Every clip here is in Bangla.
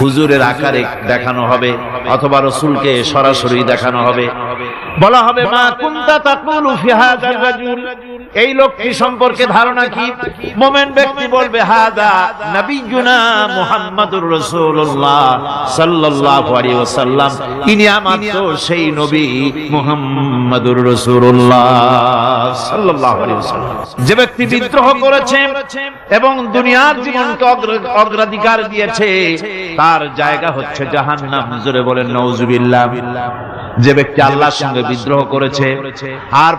হুজুরের আকারে দেখানো হবে অথবা রাসূলকে সরাসরি দেখানো হবে। বলা হবে মা কুনতা তাকুলু ফি হাযার রাজুল, এই লোকটি সম্পর্কে ধারণা কি? মুমিন ব্যক্তি বলবে হাযা নবিয়ুনা মুহাম্মাদুর রাসূলুল্লাহ সাল্লাল্লাহু আলাইহি ওয়াসাল্লাম, ইনি আমাদের সেই নবী মুহাম্মাদুর রাসূলুল্লাহ সাল্লাল্লাহু আলাইহি ওয়াসাল্লাম। যে ব্যক্তি বিদ্রোহ করেছে এবং দুনিয়ার জীবনকে অগ্রাধিকার দিয়েছে তার জায়গা হচ্ছে জাহান্নাম। জোরে বলেন নাউজুবিল্লাহ। যে ব্যক্তি আল্লাহর সঙ্গে বিদ্রোহ করেছে আর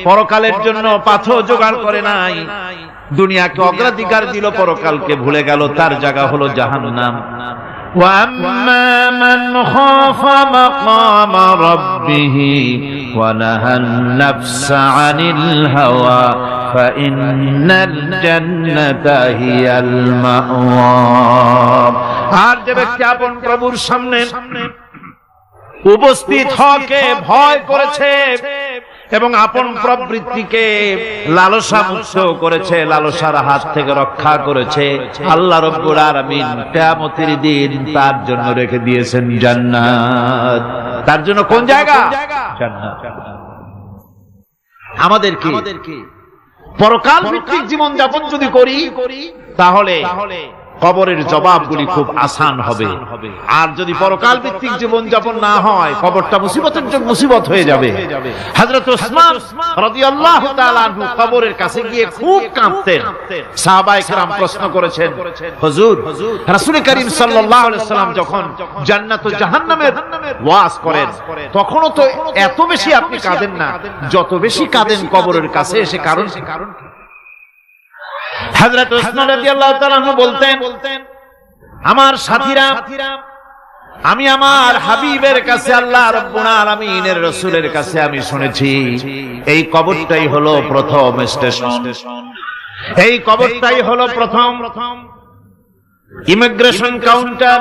পরকালের জন্য পাথর জোগাড় করে নাই, দুনিয়াকে অগ্রাধিকার দিল, পরকালকে ভুলে গেল, তার জায়গা হলো জাহান্নাম। وَأَمَّا مَنْ خَافَ مَقَامَ رَبِّهِ وَنَهَى النَّفْسَ عَنِ الْهَوَى فَإِنَّ الْجَنَّةَ هِيَ الْمَأْوَى। আর যে ব্যক্তি আপন প্রভুর সামনে উপস্থিত হওয়াকে ভয় করেছে এবং আপন প্রবৃত্তিকে লালসা মুক্ত করেছে, লালসার হাত থেকে রক্ষা করেছে, আল্লাহ রাব্বুল আলামিন কিয়ামতের দিন তার জন্য রেখে দিয়েছেন জান্নাত। তার জন্য কোন জায়গা? জান্নাত। আমাদের কি পরকাল ভিত্তিক জীবন যাপন যদি করি তাহলে কবরের জবাবগুলি খুব আসান হবে। আর যদি পরকাল ভিত্তিক জীবন যাপন না হয় কবরটা মুসিবতের জন্য মুসিবত হয়ে যাবে। হযরত ওসমান রাদিয়াল্লাহু তাআলা আনহু কবরের কাছে গিয়ে খুব কাঁদতেন। সাহাবায়ে কেরাম প্রশ্ন করেছেন, হুজুর রাসূল করিম সাল্লাল্লাহু আলাইহি ওয়াসাল্লাম যখন জান্নাত ও জাহান্নামের ওয়াজ করেন তখনও তো এত বেশি আপনি কাঁদেন না যত বেশি কাঁদেন কবরের কাছে এসে। কারণ হযরত ওসমান রাদিয়াল্লাহু তাআলা আনহু বলতেন, আমার সাথীরা, আমি আমার হাবিবের কাছে আল্লাহ রাব্বুল আলামিনের রাসূলের কাছে আমি শুনেছি এই কবরটাই হলো প্রথম স্টেশন, এই কবরটাই হলো প্রথম ইমিগ্রেশন কাউন্টার।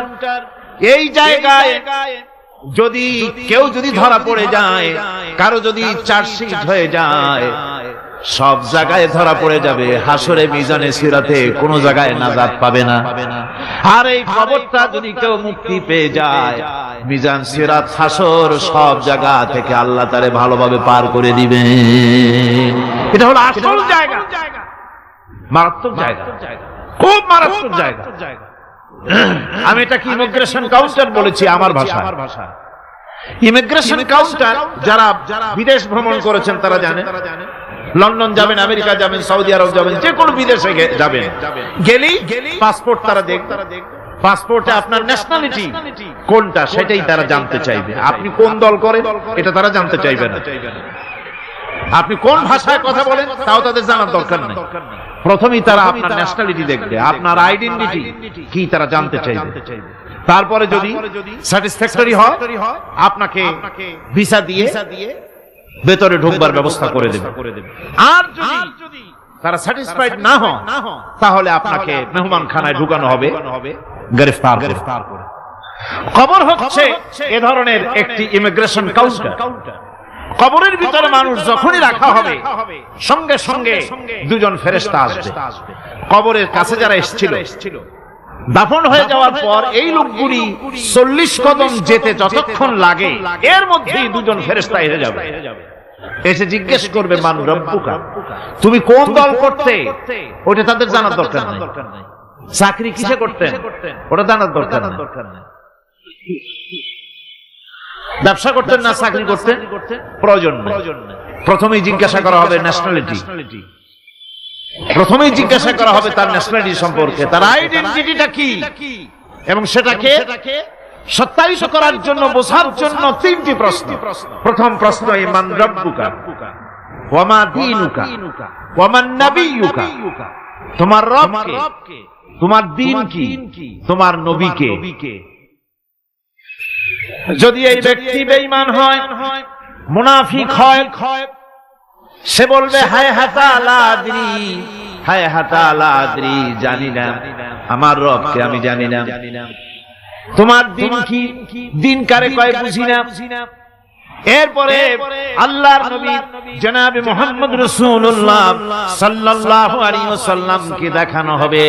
এই জায়গায় যদি কেউ ধরা পড়ে যায়, কারো যদি চার্জশিট হয়ে যায়, সব জায়গায় ধরা পড়ে যাবে। হাসরে মিজানে সিরাতে কোন জায়গায় নাজাত পাবে না। আর এই কবরটা যদি কেউ মুক্তি পেয়ে যায়, মিজান সিরাত হাসর সব জায়গা থেকে আল্লাহ তারে ভালোভাবে পার করে দিবে। এটা হলো আসল জায়গা, মারাত্মক জায়গা, খুব মারাত্মক জায়গা। আমি এটা কি ইমিগ্রেশন কাউন্টার বলেছি আমার ভাষা। ইমিগ্রেশন কাউন্টার যারা বিদেশ ভ্রমণ করেছেন তারা জানেন। লন্ডন যাবেন, আমেরিকা যাবেন, সৌদি আরব যাবেন, যে কোনো বিদেশে যাবেন, গেলেই পাসপোর্ট তারা দেখবে। পাসপোর্টে আপনার ন্যাশনালিটি কোনটা সেটাই তারা জানতে চাইবে। আপনি কোন দল করেন এটা তারা জানতে চাইবে না। আপনি কোন ভাষায় কথা বলেন তাও তাদের জানার দরকার নেই। প্রথমেই তারা আপনার ন্যাশনালিটি দেখবে, আপনার আইডেন্টিটি কি তারা জানতে চাইবে। তারপরে যদি স্যাটিসফ্যাক্টরি হয় আপনাকে ভিসা দিয়ে ভেতরে ঢোকবার ব্যবস্থা করে দেবে। আর যদি তারা স্যাটিসফাইড না হয় তাহলে আপনাকে মেহমানখানায় ঢুকানো হবে গ্রেফতার করে। কবর হচ্ছে এ ধরনের একটি ইমিগ্রেশন কাউন্টার। কবরের ভিতরে মানুষ যখনই রাখা হবে সঙ্গে সঙ্গে দুজন ফেরেশতা আসবে। কবরের কাছে যারা এসেছিল দাফন হয়ে যাওয়ার পর এই লোকগুলি 40 কদম যেতে যতক্ষণ লাগে এর মধ্যেই দুজন ফেরেশতা এসে যাবে। এসে জিজ্ঞেস করবে মান রব্বুকা, তুমি কোন দল করতে, ওটা তাদের জানার দরকার নেই। চাকরি কিসে করতেন ওটা জানার দরকার নেই। ব্যবসা করতেন না চাকরি করতেন প্রয়োজন নেই। প্রথমেই জিজ্ঞাসা করা হবে ন্যাশনালিটি, প্রথমেই জিজ্ঞাসা করা হবে তার ন্যাশনালিটি সম্পর্কে, তার আইডেন্টিটিটা কি, এবং সেটাকে সত্যায়িত করার জন্য, বোঝার জন্য 3টি প্রশ্ন। প্রথম প্রশ্ন মান রব্বুকা ওয়া মা দীনুকা ওয়া মান নাবিয়্যুকা, তোমার রব কে, তোমার দ্বীন কি, তোমার নবী কে। যদি এই ব্যক্তি বেঈমান হয়, মুনাফিক হয়, সে বলবে হায় হাতা লা আদরি, হায় হাতা লা আদরি, জানি না আমার রবকে আমি জানি না। তোমার দিন কি, দিন কারে কয় বুঝি না। এরপরে আল্লাহর নবী জনাবে মুহাম্মদ রাসূলুল্লাহ সাল্লাল্লাহু আলাইহি ওয়াসাল্লামকে দেখানো হবে,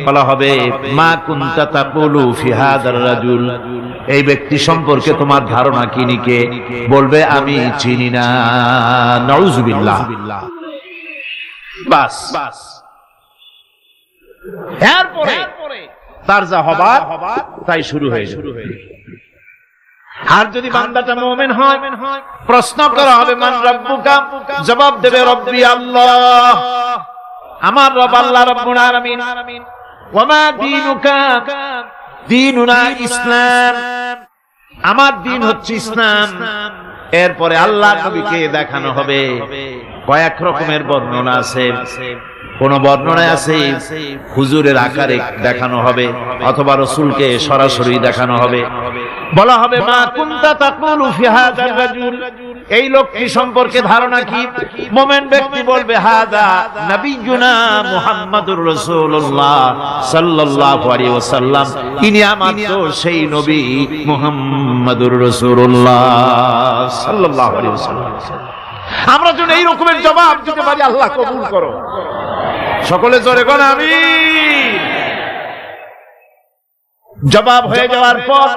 বলা হবে মা কুনতা তাকুলু ফি হাদার রাজুল, এই ব্যক্তি সম্পর্কে তোমার ধারণা কি নিকে? বলবে আমি চিনি না। নাউযুবিল্লাহ। বাস এরপরে তার যা হবার তাই শুরু হয়ে যাবে। আর যদি বান্দাটা মুমিন হয়, প্রশ্ন করা হবে মান রাব্বুকা, জবাব দেবে রব্বি আল্লাহ, আমার রব আল্লাহ রাব্বুল আলামিন। ওয়া মা দীনুকা, দীনুনা ইসলাম, আমার দিন হচ্ছে ইসলাম। এরপরে আল্লাহর নবীকে দেখানো হবে। কয়েক রকমের বর্ণনা আছে, কোন বর্ণনায় আছে হুজুরের আকারে দেখানো হবে, অথবা রাসূলকে সরাসরি দেখানো হবে। বলা হবে মা কুনতা তাকুলু ফি হাযার রাজুল, এই লোকটি সম্পর্কে ধারণা কি? মুমিন ব্যক্তি বলবে হাযা নবিয়ুনা মুহাম্মাদুর রাসূলুল্লাহ সাল্লাল্লাহু আলাইহি ওয়াসাল্লাম, ইনি আমাদের সেই নবী মুহাম্মাদুর রাসূলুল্লাহ সাল্লাল্লাহু আলাইহি ওয়াসাল্লাম। আমরা যেন এই রকমের জবাব দিতে পারি, আল্লাহ কবুল করো। সকলে জোরে বলেন আমিন। জবাব হয়ে যাওয়ার পর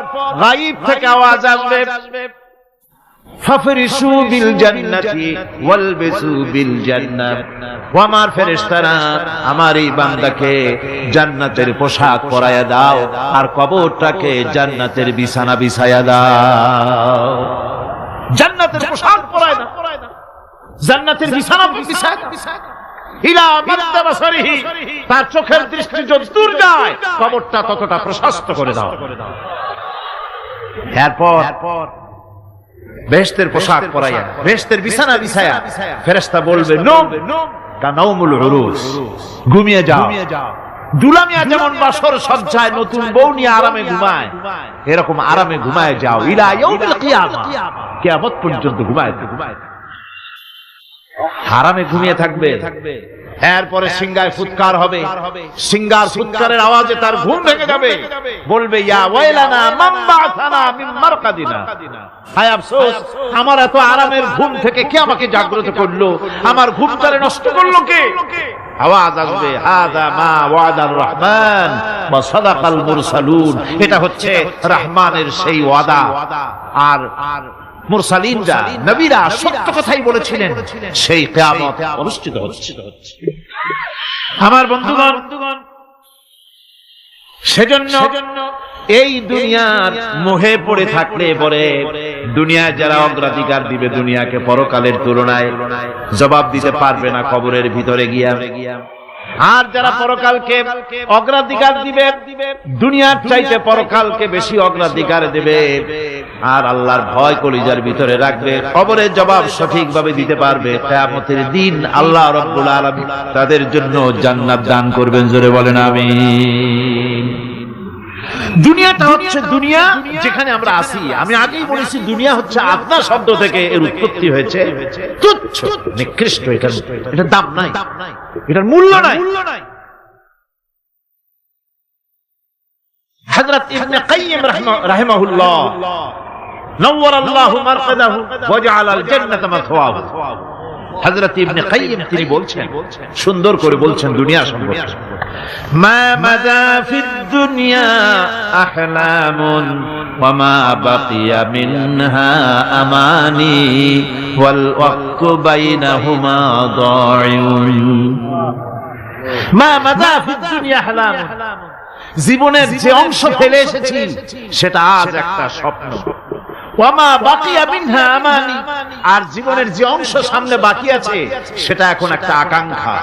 গায়ব থেকে আওয়াজ আসবে ফাফরিশু বিল জান্নাতি ওয়ালবিসু বিল জান্নাহ, ও আমার ফেরেশতারা আমার এই বান্দাকে জান্নাতের পোশাক পরায়া দাও আর কবরটাকে জান্নাতের বিছানা বিছায়া দাও। জান্নাতের পোশাক পরায় না, জান্নাতের বিছানা বিছায় ইলা মাদ্দা বাসারিহি, তার চোখের দৃষ্টি যতদূর যায় কবরটা ততটা প্রশস্ত করে দাও। এরপর বেহেশতের পোশাক পরাইয়া বেহেশতের বিছানা বিছায়া ফেরেশতা বলবে নম কানাউমুল উরুস, ঘুমিয়ে যাও। দুলামিয়া যেমন বাসর সজ্জায় নতুন বউ নিয়ে আরামে ঘুমায়, এরকম আরামে ঘুমায় যাও ইলা ইয়াউমিল কিয়ামা, কিয়ামত পর্যন্ত ঘুমায় আরামে ঘুমিয়ে থাকবে। এরপরে সিংগায় ফুৎকার হবে, সিংগার ফুৎকারের আওয়াজে তার ঘুম ভেঙে যাবে। বলবে ইয়া ওয়াইলানা মান বা'সানা মিন মারকাদিনা, হায় আফসোস, আমার এত আরামের ঘুম থেকে কে আমাকে জাগ্রত করলো, আমার ঘুমটারে নষ্ট করলো কে? আওয়াজ আসবে হাযা মা ওয়াদার রহমান ওয়া সাদাকাল মুরসালুন, এটা হচ্ছে রহমানের সেই ওয়াদা, আর মুরসালিনরা নবীরা সত্য কথাই বলেছিলেন, সেই কিয়ামত অনুষ্ঠিত হচ্ছে। আমার বন্ধুগণ, সেজন্য এই দুনিয়ার মোহে পড়ে থাকলে পরে দুনিয়ায় যারা অগ্রাধিকার দিবে দুনিয়াকে পরকালের তুলনায়, জবাব দিতে পারবে না কবরের ভিতরে গিয়া। আর যারা পরকালকে অগ্রাধিকার দিবে, দুনিয়ার চাইতে পরকালকে বেশি অগ্রাধিকার দেবে, আর আল্লাহর ভয় কলিজার ভিতরে রাখবে, কবরের জবাব সঠিকভাবে দিতে পারবে, কিয়ামতের দিন আল্লাহ রাব্বুল আলামিন তাদের জন্য জান্নাত দান করবেন। জোরে বলেন আমিন। দুনিয়াটা হচ্ছে দুনিয়া যেখানে আমরা আছি। আমি আগেই বলেছি দুনিয়া হচ্ছে আদনা শব্দ থেকে এর উৎপত্তি হয়েছে, তুচ্ছ নিকৃষ্ট, এটার দাম নাই, এটার মূল্য নাই। হযরত ইবনে কাইয়্যিম রাহিমাহুল্লাহ নওয়ারাল্লাহু মারকাদাহু ওয়া জাআলাল জান্নাতা মাথওয়াহু, হযরত ইবনে কাইয়্যিম তিনি বলছেন, সুন্দর করে বলছেন দুনিয়া সম্পর্কে, মা মাযা ফিদ দুনিয়া আহলামুন ওয়া মা বাকিয়া মিনহা আমানি ওয়াল ওয়াক্তু বাইনাহুমা দাইউন। মা মাযা ফিদ দুনিয়া আহলামুন, জীবনের যে অংশ ফেলে এসেছি সেটা আজ একটা স্বপ্ন। ওয়া মা বাকিয়া মিনহা আমানি, আর জীবনের যে অংশ সামনে বাকি আছে সেটা এখন একটা আকাঙ্ক্ষা।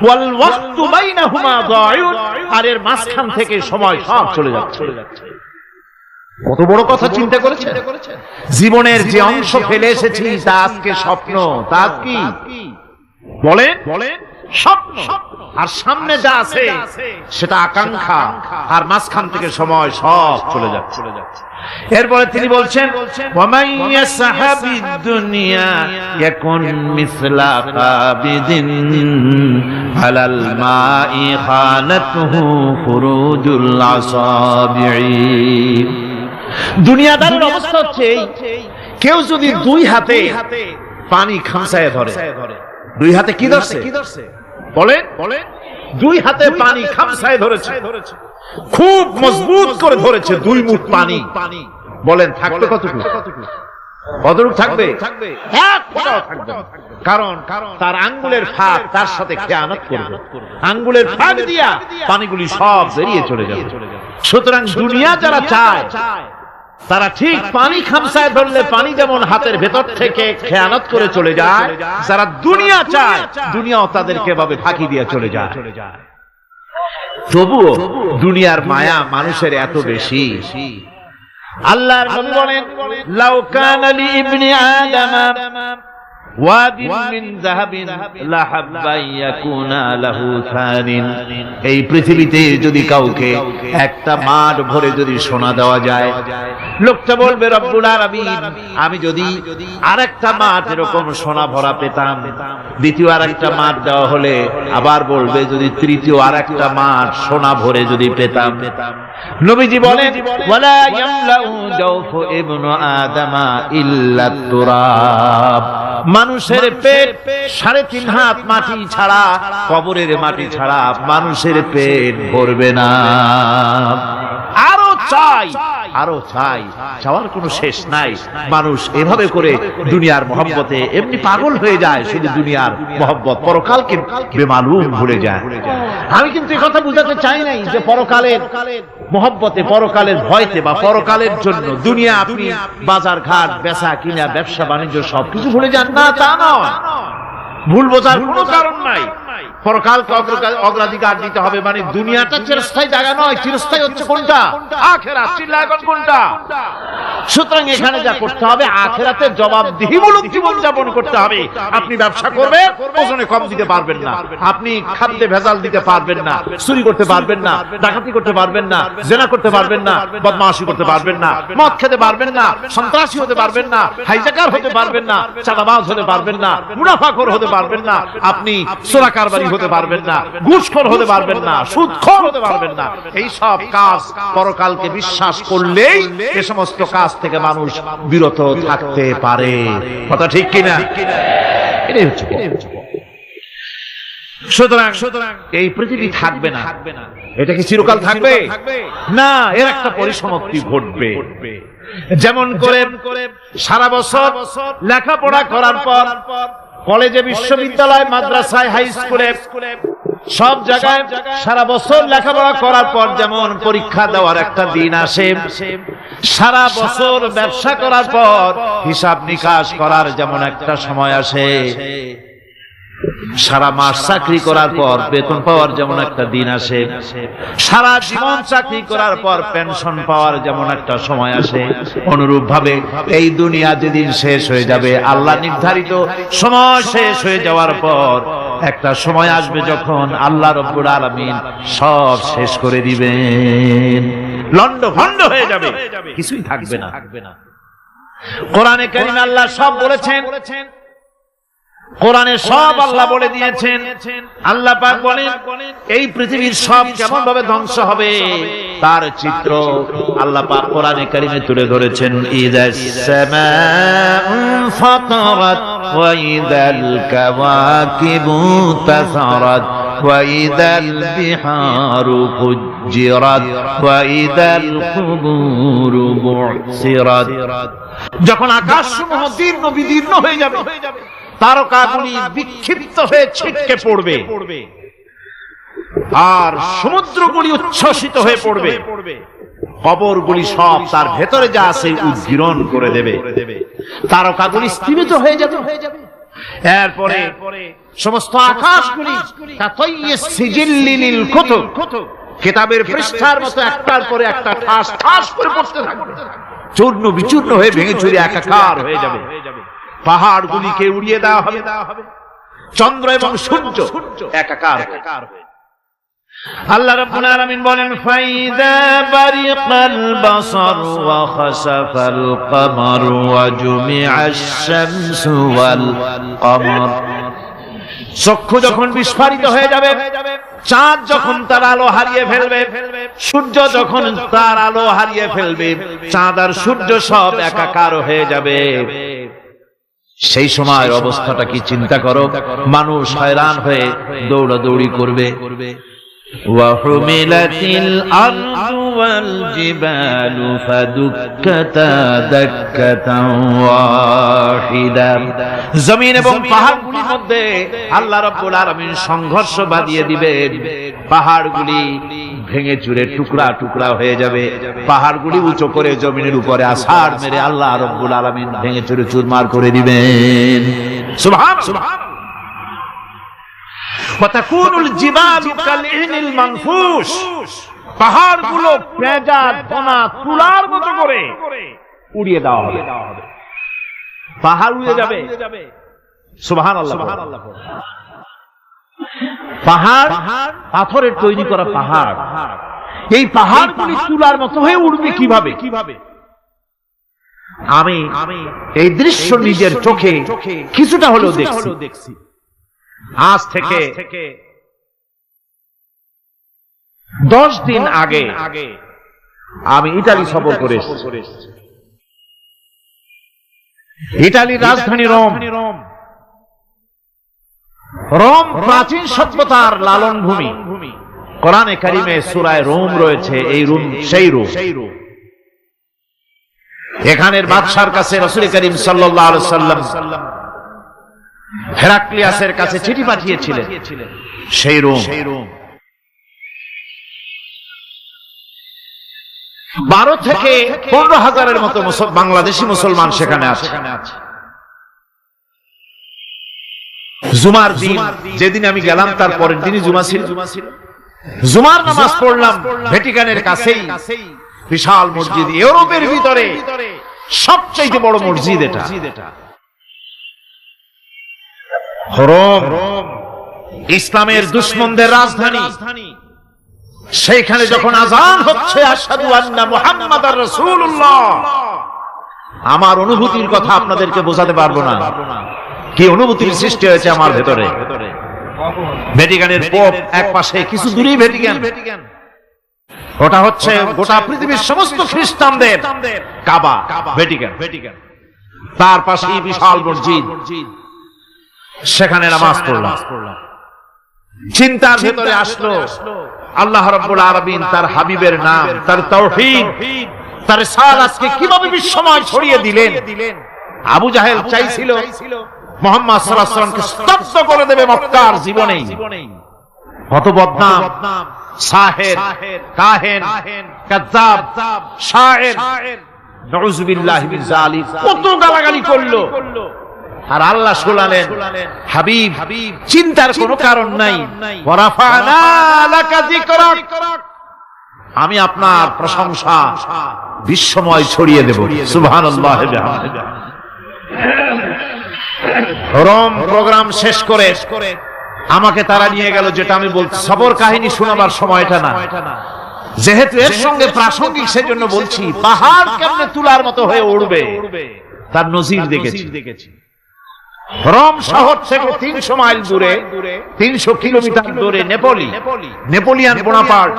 ওয়াল ওয়াক্তু বাইনাহুমা দাইউন, আর এর মাঝখান থেকে সময় সব চলে যাচ্ছে। কত বড় কথা চিন্তা করেছেন? জীবনের যে অংশ ফেলে এসেছি তা আজকে স্বপ্ন, তা কি বলেন? স্বপ্ন। আর সামনে যা আছে সেটা আকাঙ্ক্ষা, আর মাঝখান থেকে সময় সব চলে যাচ্ছে। এরপরে তিনি বলছেন ওয়ামাইয়া সাহাবিদ দুনিয়া ইয়াকুন মিসলা কাবিদিন আলাল মাই খানাতুহু ফুরুজুল আসাবিঈ। দুনিয়াদারের অবস্থা হচ্ছে কেউ যদি দুই হাতে পানি খামসায় ধরে, দুই হাতে কি ধরছে বলেন, দুই হাতে পানি খামসায় ধরেছে, খুব মজবুত করে ধরেছে, 2 মুঠ পানি, বলেন থাকবে কতটুকু? কতটুকু থাকবে? এক ফোঁটাও থাকবে না। কারণ তার আঙ্গুলের ফাঁক তার সাথে খেয়ানত করবে, আঙ্গুলের ফাঁক দিয়া পানিগুলি সব বেরিয়ে চলে যাবে। সুতরাং দুনিয়া যারা চায় তারা ঠিক পানি খামসায় ধরলে পানি যেমন হাতের ভেতর থেকে খেয়ানত করে চলে যায়, যারা দুনিয়া চায় দুনিয়াও তাদেরকে ভাবে ফাঁকি দিয়ে চলে যায়। তবুও দুনিয়ার মায়া মানুষের এত বেশি। আল্লাহর নবী বলেন, লাউ কানা লি ইবনি আদম ওয়াদিন মিন যাহাবিন লাহাব্বা ইয়াকুনা লাহু সানিন। এই পৃথিবীতে যদি কাউকে একটা মাঠ ভরে যদি সোনা দেওয়া যায়, লোকটা বলবে রব্বুল আলামিন, আমি যদি আরেকটা মাঠ এরকম সোনা ভরা পেতাম। দ্বিতীয় আরেকটা মাঠ দেওয়া হলে আবার বলবে যদি তৃতীয় আরেকটা মাঠ সোনা ভরে যদি পেতাম। নবীজি বলেন, ওয়ালা ইয়ামলাউ জাওফু ইবনু আদামা ইল্লা তুরাব। মানুষের পেট 3.5 হাত মাটি ছাড়া, কবরের মাটি ছাড়া মানুষের পেট ভরবে না। আরো চাই, আরো চাই, চাওয়ার কোনো শেষ নাই। মানুষ এভাবে করে দুনিয়ার মহব্বতে এমনি পাগল হয়ে যায়, শুধু দুনিয়ার মহব্বত, পরকালকে বেমালুম ভুলে যায়। আমি কিন্তু এই কথা বুঝাতে চাই নাই যে পরকালের মহব্বতে, পরকালের ভয়তে বা পরকালের জন্য দুনিয়া আপনি বাজার ঘাট, বেচা কিনা, ব্যবসা বাণিজ্য সবকিছু ভুলে যান না, তা নয়। ভুল বোঝার কোনো কারণ নাই। পরকালকে অগ্রাধিকার দিতে হবে, মানে দুনিয়াটা চিরস্থায়ী জায়গা নয়। চিরস্থায়ী হচ্ছে কোনটা? আখিরাত। চিল্লায় এখন কোনটা? সুতরাং এখানে যা করতে হবে, আখিরাতের জবাবদিহিমূলক জীবন যাপন করতে হবে। আপনি ব্যবসা করবেন, ওজনে কম দিতে পারবেন না, আপনি খাদ্যে ভেজাল দিতে পারবেন না, চুরি করতে পারবেন না, ডাকাতি করতে পারবেন না, জেনা করতে পারবেন না, বদমাশি করতে পারবেন না, মদ খেতে পারবেন না, সন্ত্রাসী হতে পারবেন না, হাইজাকার হতে পারবেন না, চাঁদাবাজ হতে পারবেন না, মুনাফাখোর হতে পারবেন না, আপনি চোরা কারবারি হতে পারবেন না, ঘুষখোর হতে পারবেন না, সুদখোর হতে পারবেন না। এই সব কাজ পরকালকে বিশ্বাস করলেই এই সমস্ত কাজ থেকে মানুষ বিরত থাকতে পারে। কথা ঠিক কিনা? এটাই হচ্ছে। সুতরাং এই পৃথিবী থাকবে না। এটা কি চিরকাল থাকবে না? এর একটা পরিসমাপ্তি ঘটবে। যেমন করে সারা বছর লেখাপড়া করার পর কলেজে, বিশ্ববিদ্যালয়, মাদ্রাসায়, হাই স্কুলে, সব জায়গায় সারা বছর লেখাপড়া করার পর যেমন পরীক্ষা দেওয়ার একটা দিন আসে, সারা বছর ব্যবসা করার পর হিসাব নিকাশ করার যেমন একটা সময় আসে, সারা মাস চাকরি করার পর বেতন পাওয়ার যেমন একটা দিন আসে, সারা জীবন চাকরি করার পর পেনশন পাওয়ার যেমন একটা সময় আসে, অনুরূপ ভাবে এই দুনিয়া যেদিন শেষ হয়ে যাবে, আল্লাহ নির্ধারিত সময় শেষ হয়ে যাওয়ার পর একটা সময় আসবে যখন আল্লাহ রাব্বুল আলামিন সব শেষ করে দিবেন, লন্ডভন্ড হয়ে যাবে, কিছুই থাকবে না। কোরআনে কারীমে আল্লাহ সব বলেছেন, কোরআনে সব আল্লাহ বলে দিয়েছেন। আল্লাহ পাক বলেন এই পৃথিবীর সব কেমন ভাবে ধ্বংস হবে তার চিত্র আল্লাহ পাক কোরআনে কারীমে তুলে ধরেছেন। ইযাস সামাউ ফাতারাত ওয়া ইযাল কাওয়াকিবু তাসারাত ওয়া ইযাল বিহারু ফুজ্জিরাত ওয়া ইযাল কুবুরু বু'সিরাত। যখন আকাশসমূহ দীর্ঘ বিদীর্ণ হয়ে যাবে, তারকাগুলি বিক্ষিপ্ত হয়ে ছিটকে পড়বে, আর সমুদ্রগুলি উচ্ছ্বসিত হয়ে পড়বে, কবরগুলি সব তার ভেতরে যা আছে উদ্গীরণ করে দেবে, তারকাগুলি স্থিমিত হয়ে যাবে। এরপরে সমস্ত আকাশগুলি সিজিল্লিল কুতুব, কিতাবের পৃষ্ঠার মতো একটার পরে একটা ঠাস ঠাস করে পড়তে থাকবে, চূর্ণ বিচূর্ণ হয়ে ভেঙে চুরে একাকার হয়ে যাবে। পাহাড়গুলিকে উড়িয়ে দেওয়া হবে, চন্দ্র এবং সূর্য একাকার হবে। আল্লাহ রাব্বুল আলামিন বলেন ফাইদা বারিকাল বাসার ওয়া খাসাফাল কমার ওয়া জুমিআশ শামসু ওয়াল কমার। চক্ষু যখন বিস্ফারিত হয়ে যাবে, চাঁদ যখন তার আলো হারিয়ে ফেলবে, সূর্য যখন তার আলো হারিয়ে ফেলবে, চাঁদ আর সূর্য সব একাকার হয়ে যাবে। সেই সময়ের অবস্থাটা কি চিন্তা করো। মানুষ হয়রান হয়ে দৌড়াদৌড়ি করবে। وحملت الأرض والجبال فدكتا دكة واحدة। জমিন এবং পাহাড়গুলির মধ্যে আল্লাহ রাব্বুল আলামিন সংঘর্ষ বাঁধিয়ে দিবেন। পাহাড়গুলি ভেঙে চুরে টুকরা টুকরা হয়ে যাবে। পাহাড়গুলি উঁচু করে জমিনের উপরে আছাড় মেরে আল্লাহ রাব্বুল আলামিন ভেঙে চুরে চুরমার করে দিবেন। সুবহানাল্লাহ। ওয়াতাকুনুল জিবালু কালইহনিল মানফুস। পাহাড়গুলো পেঁজা ধোনা তুলার মতো করে উড়িয়ে দেওয়া হবে। পাহাড় উড়ে যাবে। সুবহানাল্লাহ। পাহাড় পাথরের তৈরি করা পাহাড়, এই পাহাড়গুলি তুলার মতো হয়ে উড়বে কিভাবে? আমি এই দৃশ্য নিজের চোখে কিছুটা হলেও দেখছি। আজ থেকে 10 দিন আগে আমি ইতালি সফর করে এসেছি। ইতালির রাজধানী রোম। রোম প্রাচীন সভ্যতার লালন ভূমি। কোরআনে কারিমে সূরা রোম রয়েছে। এই রোম সেই রোম। এখানের বাদশার কাছে রাসূল করিম সাল্লাল্লাহু আলাইহি সাল্লাম হেরাক্লিয়াসের কাছে চিঠি পাঠিয়েছিলেন। সেই রোম। 12 থেকে 15,000-এর মতো বাংলাদেশি মুসলমান সেখানে আছে। জুমার দিন, যেদিন আমি গেলাম তার পরের দিনই জুমা ছিল। জুমার নামাজ পড়লাম ভ্যাটিকানের কাছেই বিশাল মসজিদ, ইউরোপের ভিতরে সবচেয়ে বড় মসজিদ এটা। রোম ইসলামের দুশমনদের রাজধানী। সেইখানে যখন আযান হচ্ছে আশহাদু আন্না মুহাম্মাদার রাসূলুল্লাহ, আমার অনুভূতির কথা আপনাদেরকে বোঝাতে পারবো না। কি অনুভূতির সৃষ্টি হয়েছে আমার ভেতরে। ভ্যাটিকানের পোপ এক পাশে, কিছু দূরেই ভ্যাটিকান। ওটা হচ্ছে গোটা পৃথিবীর সমস্ত খ্রিস্টানদের কাবা, ভ্যাটিকান। তার পাশেই বিশাল মসজিদ। সেখানে নামাজ পড়লাম। চিন্তার ভেতরে আসলো আল্লাহ রাব্বুল আলামিন তার হাবিবের নাম, তার তাওহীদ, তার রিসালাতকে কিভাবে বিশ্বময় ছড়িয়ে দিলেন। আবু জাহেল চাইছিল মুহাম্মদ সাল্লাল্লাহু আলাইহি ওয়াসাল্লামকে স্তব্ধ করে দেবে মক্কার জীবনেই। কত বদনাম, সাহের, কাহেন, কাযযাব, শায়ের, নাউযুবিল্লাহি মিন যালিক, কত গালাগালি করলো। আর আল্লাহ শোনালেন, হাবিব চিন্তার কোনো কারণ নাই, ওয়ারাফা'না লাকা যিকরাক, আমি আপনার প্রশংসা বিশ্বময় ছড়িয়ে দেব। সুবহানাল্লাহ। রোম প্রোগ্রাম শেষ করে আমাকে তারা নিয়ে গেল, যেটা আমি বলছি সবর কাহিনী শোনাবার সময়টা না, যেহেতু এর সঙ্গে প্রাসঙ্গিক সেজন্য বলছি। পাহাড় কেমনে তুলার মতো হয়ে উড়বে তার নজির দেখেছি। রোম শহর থেকে 300 মাইল দূরে, 300 কিলোমিটার দূরে নেপোলিয়ান বোনাপার্ট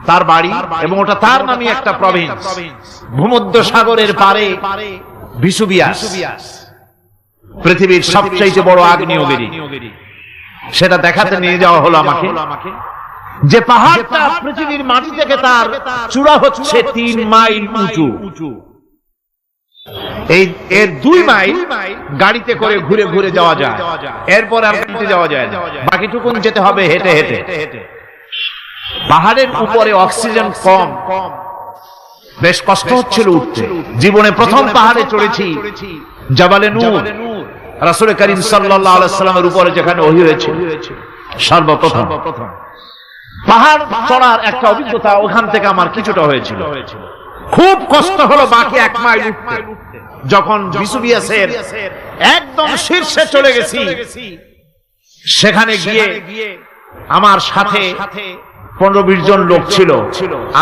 তার বাড়ি, এবং ওটা তার নামে একটা প্রভিন্স। ভূমধ্য সাগরের পারে ভিসুভিয়াস, পৃথিবীর সবচেয়ে বড় আগ্নেয়গিরি। সেটা দেখাতে নিয়ে যাওয়া হলো আমাকে। যে পাহাড়টা পৃথিবীর মাটি থেকে তার চূড়া হচ্ছে 3 মাইল উঁচু। এর 2 মাইল গাড়িতে করে ঘুরে ঘুরে যাওয়া যায়, এরপর আর গাড়িতে যাওয়া যায় না, বাকিটুকুন যেতে হবে হেঁটে হেঁটে। পাহাড়ের উপরে অক্সিজেন কম, বেশ কষ্ট হচ্ছিল উঠতে। জীবনে প্রথম পাহাড়ে চড়েছি, জাবালে নূর, রাসূল করিম সাল্লাল্লাহু আলাইহি সাল্লামের উপরে যেখানে ওহী হয়েছিল সর্বপ্রথম। পাহাড় চড়ার একটা অভিজ্ঞতা ওখান থেকে আমার কিছুটা হয়েছিল। খুব কষ্ট হলো বাকি 1 মাইল উঠতে। যখন ভিসুভিয়াসের একদম শীর্ষে চলে গেছি, সেখানে গিয়ে আমার সাথে 15-20 জন লোক ছিল।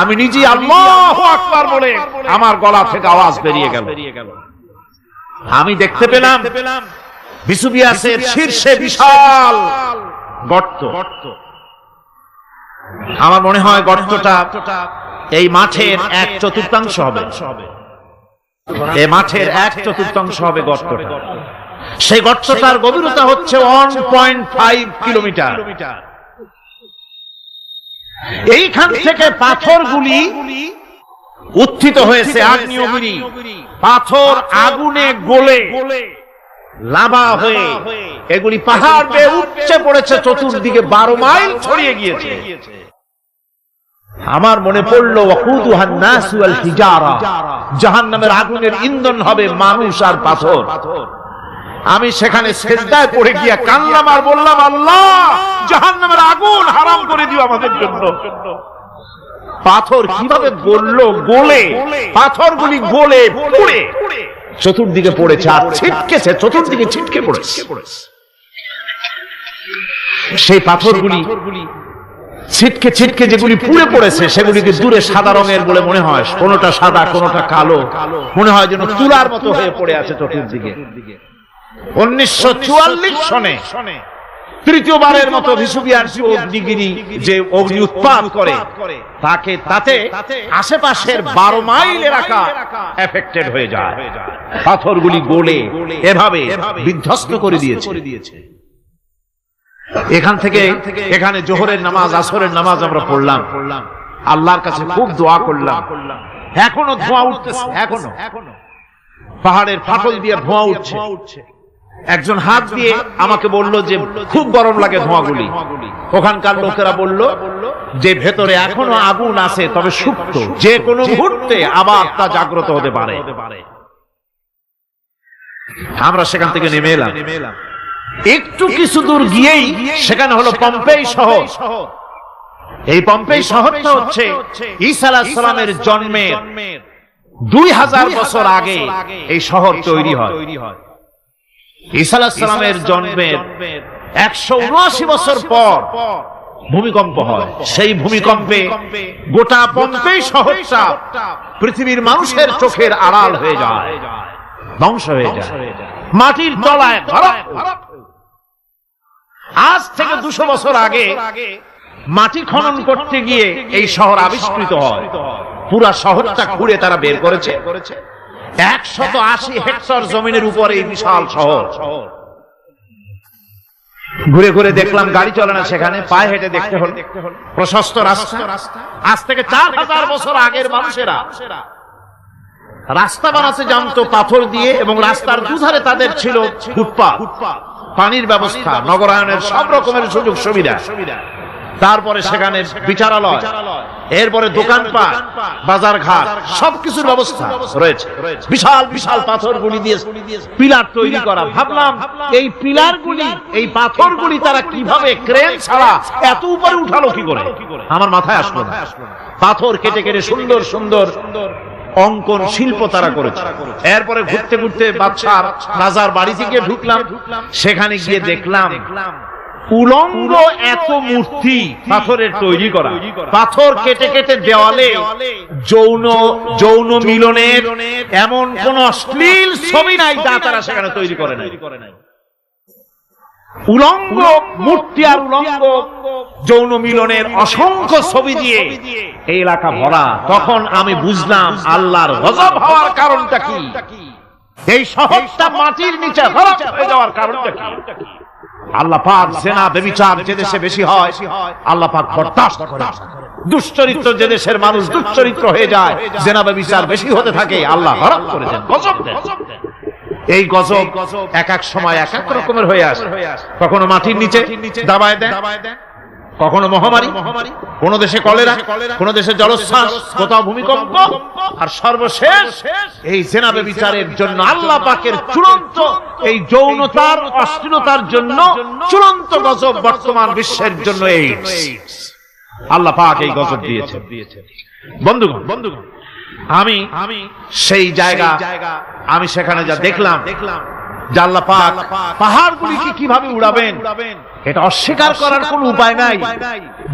আমি নিজে আল্লাহু আকবার বলে আমার গলা থেকে আওয়াজ বেরিয়ে গেল। আমি দেখতে পেলাম ভিসুভিয়াসের শীর্ষে বিশাল গর্ত, আমার মনে হয় গর্তটা এই মাঠের 1/4 হবে, এই মাঠের 1/4 হবে গর্তটা। সেই গর্তটার গভীরতা হচ্ছে 1.5 কিলোমিটার। এইখান থেকে পাথরগুলি উত্থিত হয়েছে, আগ্নেয়গিরি পাথর আগুনে গলে লাভা হয়ে এগুলি পাহাড় বেয়ে উপচে পড়েছে, চতুর্দিকে 12 মাইল ছড়িয়ে গিয়েছে। আমার মনে পড়লো ওয়াকুদুহান নাস ওয়াল হিজারা, জাহান্নামের আগুনের ইন্ধন হবে মানুষ আর পাথর। আমি সেখানে সিজদায় পড়ে গিয়ে কান্নাম আর বললাম, আল্লাহ জাহান্নামের আগুন হারাম করে দিও আমাদের জন্য। পাথর কিভাবে গললো, গলে পাথরগুলি গলে পুড়ে চতুর্দিকে পড়েছে আর ছিটকেছে, চতুর্দিকে ছিটকে পড়েছে। সেই পাথরগুলি ছিটকে ছিটকে যেগুলি পুড়ে পড়েছে সেগুলিকে দূরে সাদা রঙের বলে মনে হয়, কোনোটা সাদা কোনোটা কালো, মনে হয় যেন তুলার মতো হয়ে পড়ে আছে চতুর্দিকে। 1944 সনে তৃতীয়বারের মতো ভিসুভিয়াস অগ্নিগিরি যে অগ্নি উৎপাত করে তাতে আশেপাশের 12 মাইল এলাকা এফেক্টেড হয়ে যায়। পাথরগুলি গলে এভাবে বিধ্বস্ত করে দিয়েছে। এখান থেকে এখানে জোহরের নামাজ, আসরের নামাজ আমরা পড়লাম, আল্লাহর কাছে খুব দোয়া করলাম। এখনো ধোঁয়া উঠতেছে, এখনো পাহাড়ের ফাটল দিয়ে ধোঁয়া উঠছে। একজন হাত দিয়ে আমাকে বলল যে খুব গরম লাগে ধোঁয়াগুলি। ওখানকার লোকেরা বলল যে ভেতরে এখনো আগুন আছে, তবে সুপ্ত, যে কোনো মুহূর্তে আবার তা জাগ্রত হতে পারে। আমরা সেখান থেকে নেমে এলাম। একটু কিছু দূর গিয়েই সেখানে হলো পম্পেই শহর। এই পম্পেই শহরটা হচ্ছে ঈসা আলাইহিস সালামের জন্মের 2000 বছর আগে এই শহর তৈরি হয়। ঈসা আলাইহিস সালামের জন্মের 179 বছর পর ভূমিকম্প হয়। সেই ভূমিকম্পে গোটা পম্পেই শহরটা পৃথিবীর মানুষের চোখের আড়াল হয়ে যায়, ধ্বংস হয়ে যায়, মাটির তলায় ধরা। আজ থেকে 200 বছর আগে মাটি খনন করতে গিয়ে এই শহর আবিষ্কৃত হয়। পুরা শহরটা ঘুরে তারা বের করেছে 180 হেক্টর জমিনের উপরে এই বিশাল শহর। ঘুরে ঘুরে দেখলাম গাড়ি চলে না সেখানে, পায়ে হেঁটে দেখতে হল। প্রশস্ত রাস্তা। আজ থেকে 4000 বছর আগের মানুষেরা রাস্তা বানাতে জানতো পাথর দিয়ে, এবং রাস্তার দুধারে তাদের ছিল ফুটপাত, পানির ব্যবস্থা, নগরায়নের সব রকমের সুযোগ সুবিধা। তারপরে সেখানে বিচারালয়, এরপরে দোকানপাট, বাজার ঘাট, সবকিছুর ব্যবস্থা রয়েছে। বিশাল বিশাল পাথরগুলি দিয়ে পিলার তৈরি করা। ভাবলাম এই পিলারগুলি, এই পাথরগুলি তারা কিভাবে ক্রেন ছাড়া এত উপরে উঠালো কি করে, আমার মাথায় আসলো না। পাথর কেটে কেটে সুন্দর সুন্দর অঙ্কন শিল্প তারা করেছে। এরপরে ঘুরতে ঘুরতে বাদশার রাজার বাড়ি থেকে ঢুকলাম। সেখানে গিয়ে দেখলাম উলঙ্গ এত মূর্তি পাথরের তৈরি করা, পাথর কেটে কেটে দেওয়ালে যৌন মিলনের এমন কোন অশ্লীল ছবি নাই যা তারা সেখানে তৈরি করে নাই। উলঙ্গ মূর্তি আর উলঙ্গ যৌন মিলনের অসংখ্য ছবি দিয়ে এই এলাকা ভরা। তখন আমি বুঝলাম আল্লাহর গজব হওয়ার কারণটা কি, এই শহরটা মাটির নিচে হরপ হয়ে যাওয়ার কারণটা কি। আল্লাহ পাক জেনা ব্যভিচার যে দেশে বেশি হয় আল্লাহ পাক বরদাস্ত করে। দুশ্চরিত্র যে দেশের মানুষ দুশ্চরিত্র হয়ে যায়, জেনা ব্যভিচার বেশি হতে থাকে, আল্লাহ হরপ করে দেন, গজব দেন। এই গজব এক এক সময় এক এক রকমের হয়ে আসে। কখনো মাটির নিচে দাবায় দেন, কখনো মহামারী, কোন দেশে কলেরা, কোন দেশে জলোচ্ছ্বাস, কোথাও ভূমিকম্প, আর সর্বশেষ এই জেনা ব্যভিচারের জন্য আল্লাহ পাকের চূড়ান্ত এই যৌনতার অশ্লীলতার জন্য চূড়ান্ত গজব বর্তমান বিশ্বের জন্য এই আল্লাহ পাক এই গজব দিয়েছে। বন্ধুগণ, আমি সেই জায়গা, আমি সেখানে যা দেখলাম যে আল্লাহ পাক পাহাড়গুলিকে কিভাবে উড়াবেন এটা অস্বীকার করার কোন উপায় নাই।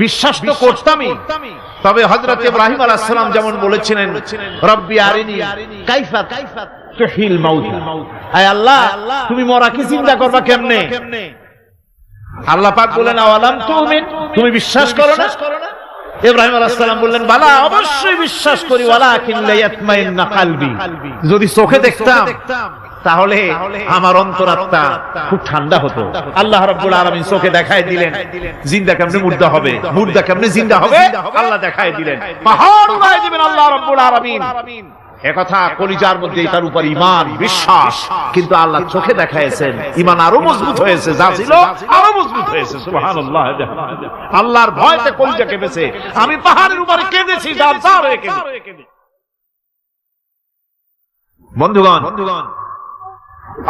বিশ্বাস তো করতামই, তবে হযরত ইব্রাহিম আলাইহিস সালাম যেমন বলেছিলেন, রব্বি আরিনি কাইফা তুহিল মাউতা, আয় আল্লাহ তুমি মরাকে চিন্তা করবা কেমনে। আল্লাহ পাক বলেন, আওয়ালাম তুমিন, তুমি বিশ্বাস করো না? ইব্রাহিম আলাইহিস সালাম বললেন, বালা, অবশ্যই বিশ্বাস করি, ওয়ালাকিন লা ইয়াতমাইন্না কলবি। যদি চোখে দেখতাম তাহলে আমার অন্তরাত্মা খুব ঠান্ডা হতো। আল্লাহ রাব্বুল আলামিন চোখে দেখায় দিলেন জিন্দা কেমনে মুর্দা হবে, মুর্দা কেমনে জিন্দা হবে, আল্লাহ দেখায় দিলেন। পাহাড় উড়ায় দিবেন আল্লাহ রাব্বুল আলামিন। একথা কলিজার মধ্যে তার উপর ঈমান বিশ্বাস, কিন্তু আল্লাহ চোখে দেখাইছেন, ঈমান আরো মজবুত হয়েছে, যা ছিল আরো মজবুত হয়েছে। সুবহানাল্লাহ। আল্লাহর ভয়তে কলিজা কেঁপেছে। আমি পাহাড়ের উপরে কেঁদেছি, দাঁড় হয়ে কেঁদে। বন্ধুগণ,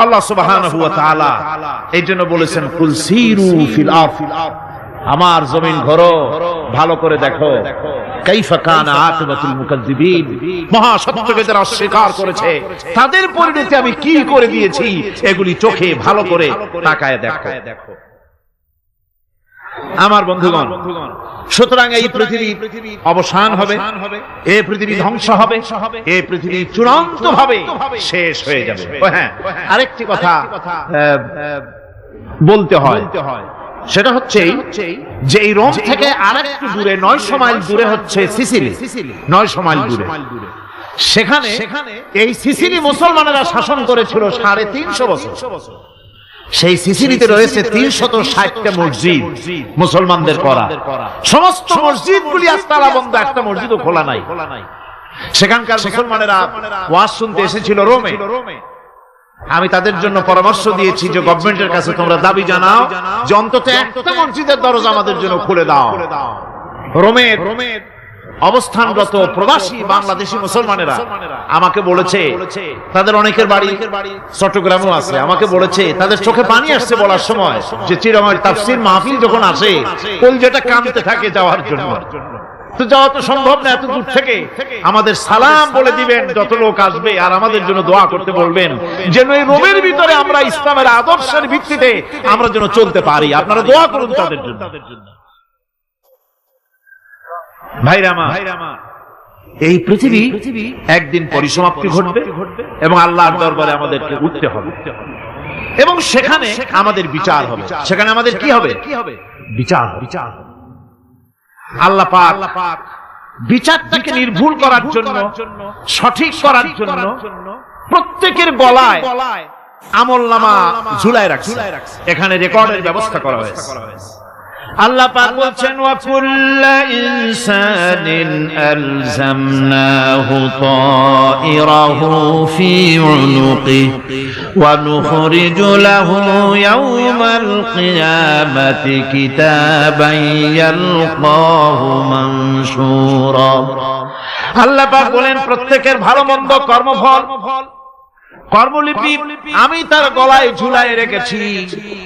আল্লাহ সুবহানাহু ওয়া তাআলা এই জন্য বলেছেন, কুল সিরু ফিল আরদ, আমার জমিন ঘোরো, ভালো করে দেখো, কাইফা কানা আকিবাতুল মুকাজ্জিবিন, মহা সত্যকে যারা অস্বীকার করেছে তাদের পরিণতি আমি কি করে দিয়েছি, এগুলি চোখে ভালো করে তাকায় দেখো। আমার বন্ধুগণ, সুতরাং এই পৃথিবী অবসান হবে, এই পৃথিবী ধ্বংস হবে, এই পৃথিবী চূড়ান্ত ভাবে শেষ হয়ে যাবে। হ্যাঁ, আরেকটি কথা বলতে হয়, সেটা হচ্ছে যে এই রোম থেকে আরেকটু দূরে 900 মাইল দূরে হচ্ছে সিসিলি। 900 মাইল দূরে, সেখানে এই সিসিলি মুসলমানেরা শাসন করেছিল 350 বছর। সেই সিসিলিতে রয়েছে 360টা মসজিদ মুসলমানদের করা। সমস্ত মসজিদগুলি আজ তালা বন্ধ, একটা মসজিদও খোলা নাই। সেখানকার মুসলমানেরা ওয়াজ শুনতে এসেছিল রোমে। আমি তাদের জন্য পরামর্শ দিয়েছি যে গভর্নমেন্টের কাছে তোমরা দাবি জানাও যে অন্তত একটা মসজিদের দরজা আমাদের জন্য খুলে দাও। রোমের অবস্থানরত প্রবাসী বাংলাদেশি মুসলমানেরা আমাকে বলেছে, তাদের অনেকের বাড়ি চট্টগ্রামেও আছে, আমাকে বলেছে তাদের চোখে পানি আসছে বলার সময় যে চিরময় তাফসীর মাহফিল যখন আসে কলজেটা কাঁদতে থাকে যাওয়ার জন্য। তো যাওয়া তো সম্ভব না এত দূর থেকে, আমাদের সালাম বলে দিবেন যত লোক আসবে, আর আমাদের জন্য দোয়া করতে বলবেন যেন এই রোমের ভিতরে আমরা ইসলামের আদর্শের ভিত্তিতে আমরা যেন চলতে পারি। আপনারা দোয়া করুন তাদের জন্য। ভাইরা আমার, এই পৃথিবী একদিন পরিসমাপ্তি ঘটবে এবং আল্লাহর দরবারে আমাদেরকে উঠতে হবে এবং সেখানে আমাদের বিচার হবে। সেখানে আমাদের কি হবে? বিচার। আল্লাহ পাক বিচারটাকে নির্ভুল করার জন্য, সঠিক করার জন্য প্রত্যেকের গলায় আমলনামা ঝুলায় রাখছে। এখানে রেকর্ডের ব্যবস্থা করা হয়েছে। আল্লাহ পাক বলছেন, ওয়া কুল্লু ইনসানিন আলজামনাহু তায়রাহু ফি উনুকিহি ওয়া নুখরিজু লাহু ইয়াওমাল কিয়ামাতি কিতাবান ইয়ালকাহু মানশুরা। আল্লাহ পাক বলেন, প্রত্যেকের ভালো মন্দ কর্মফল, কর্মলিপি আমি তার গলায় ঝুলায় রেখেছি।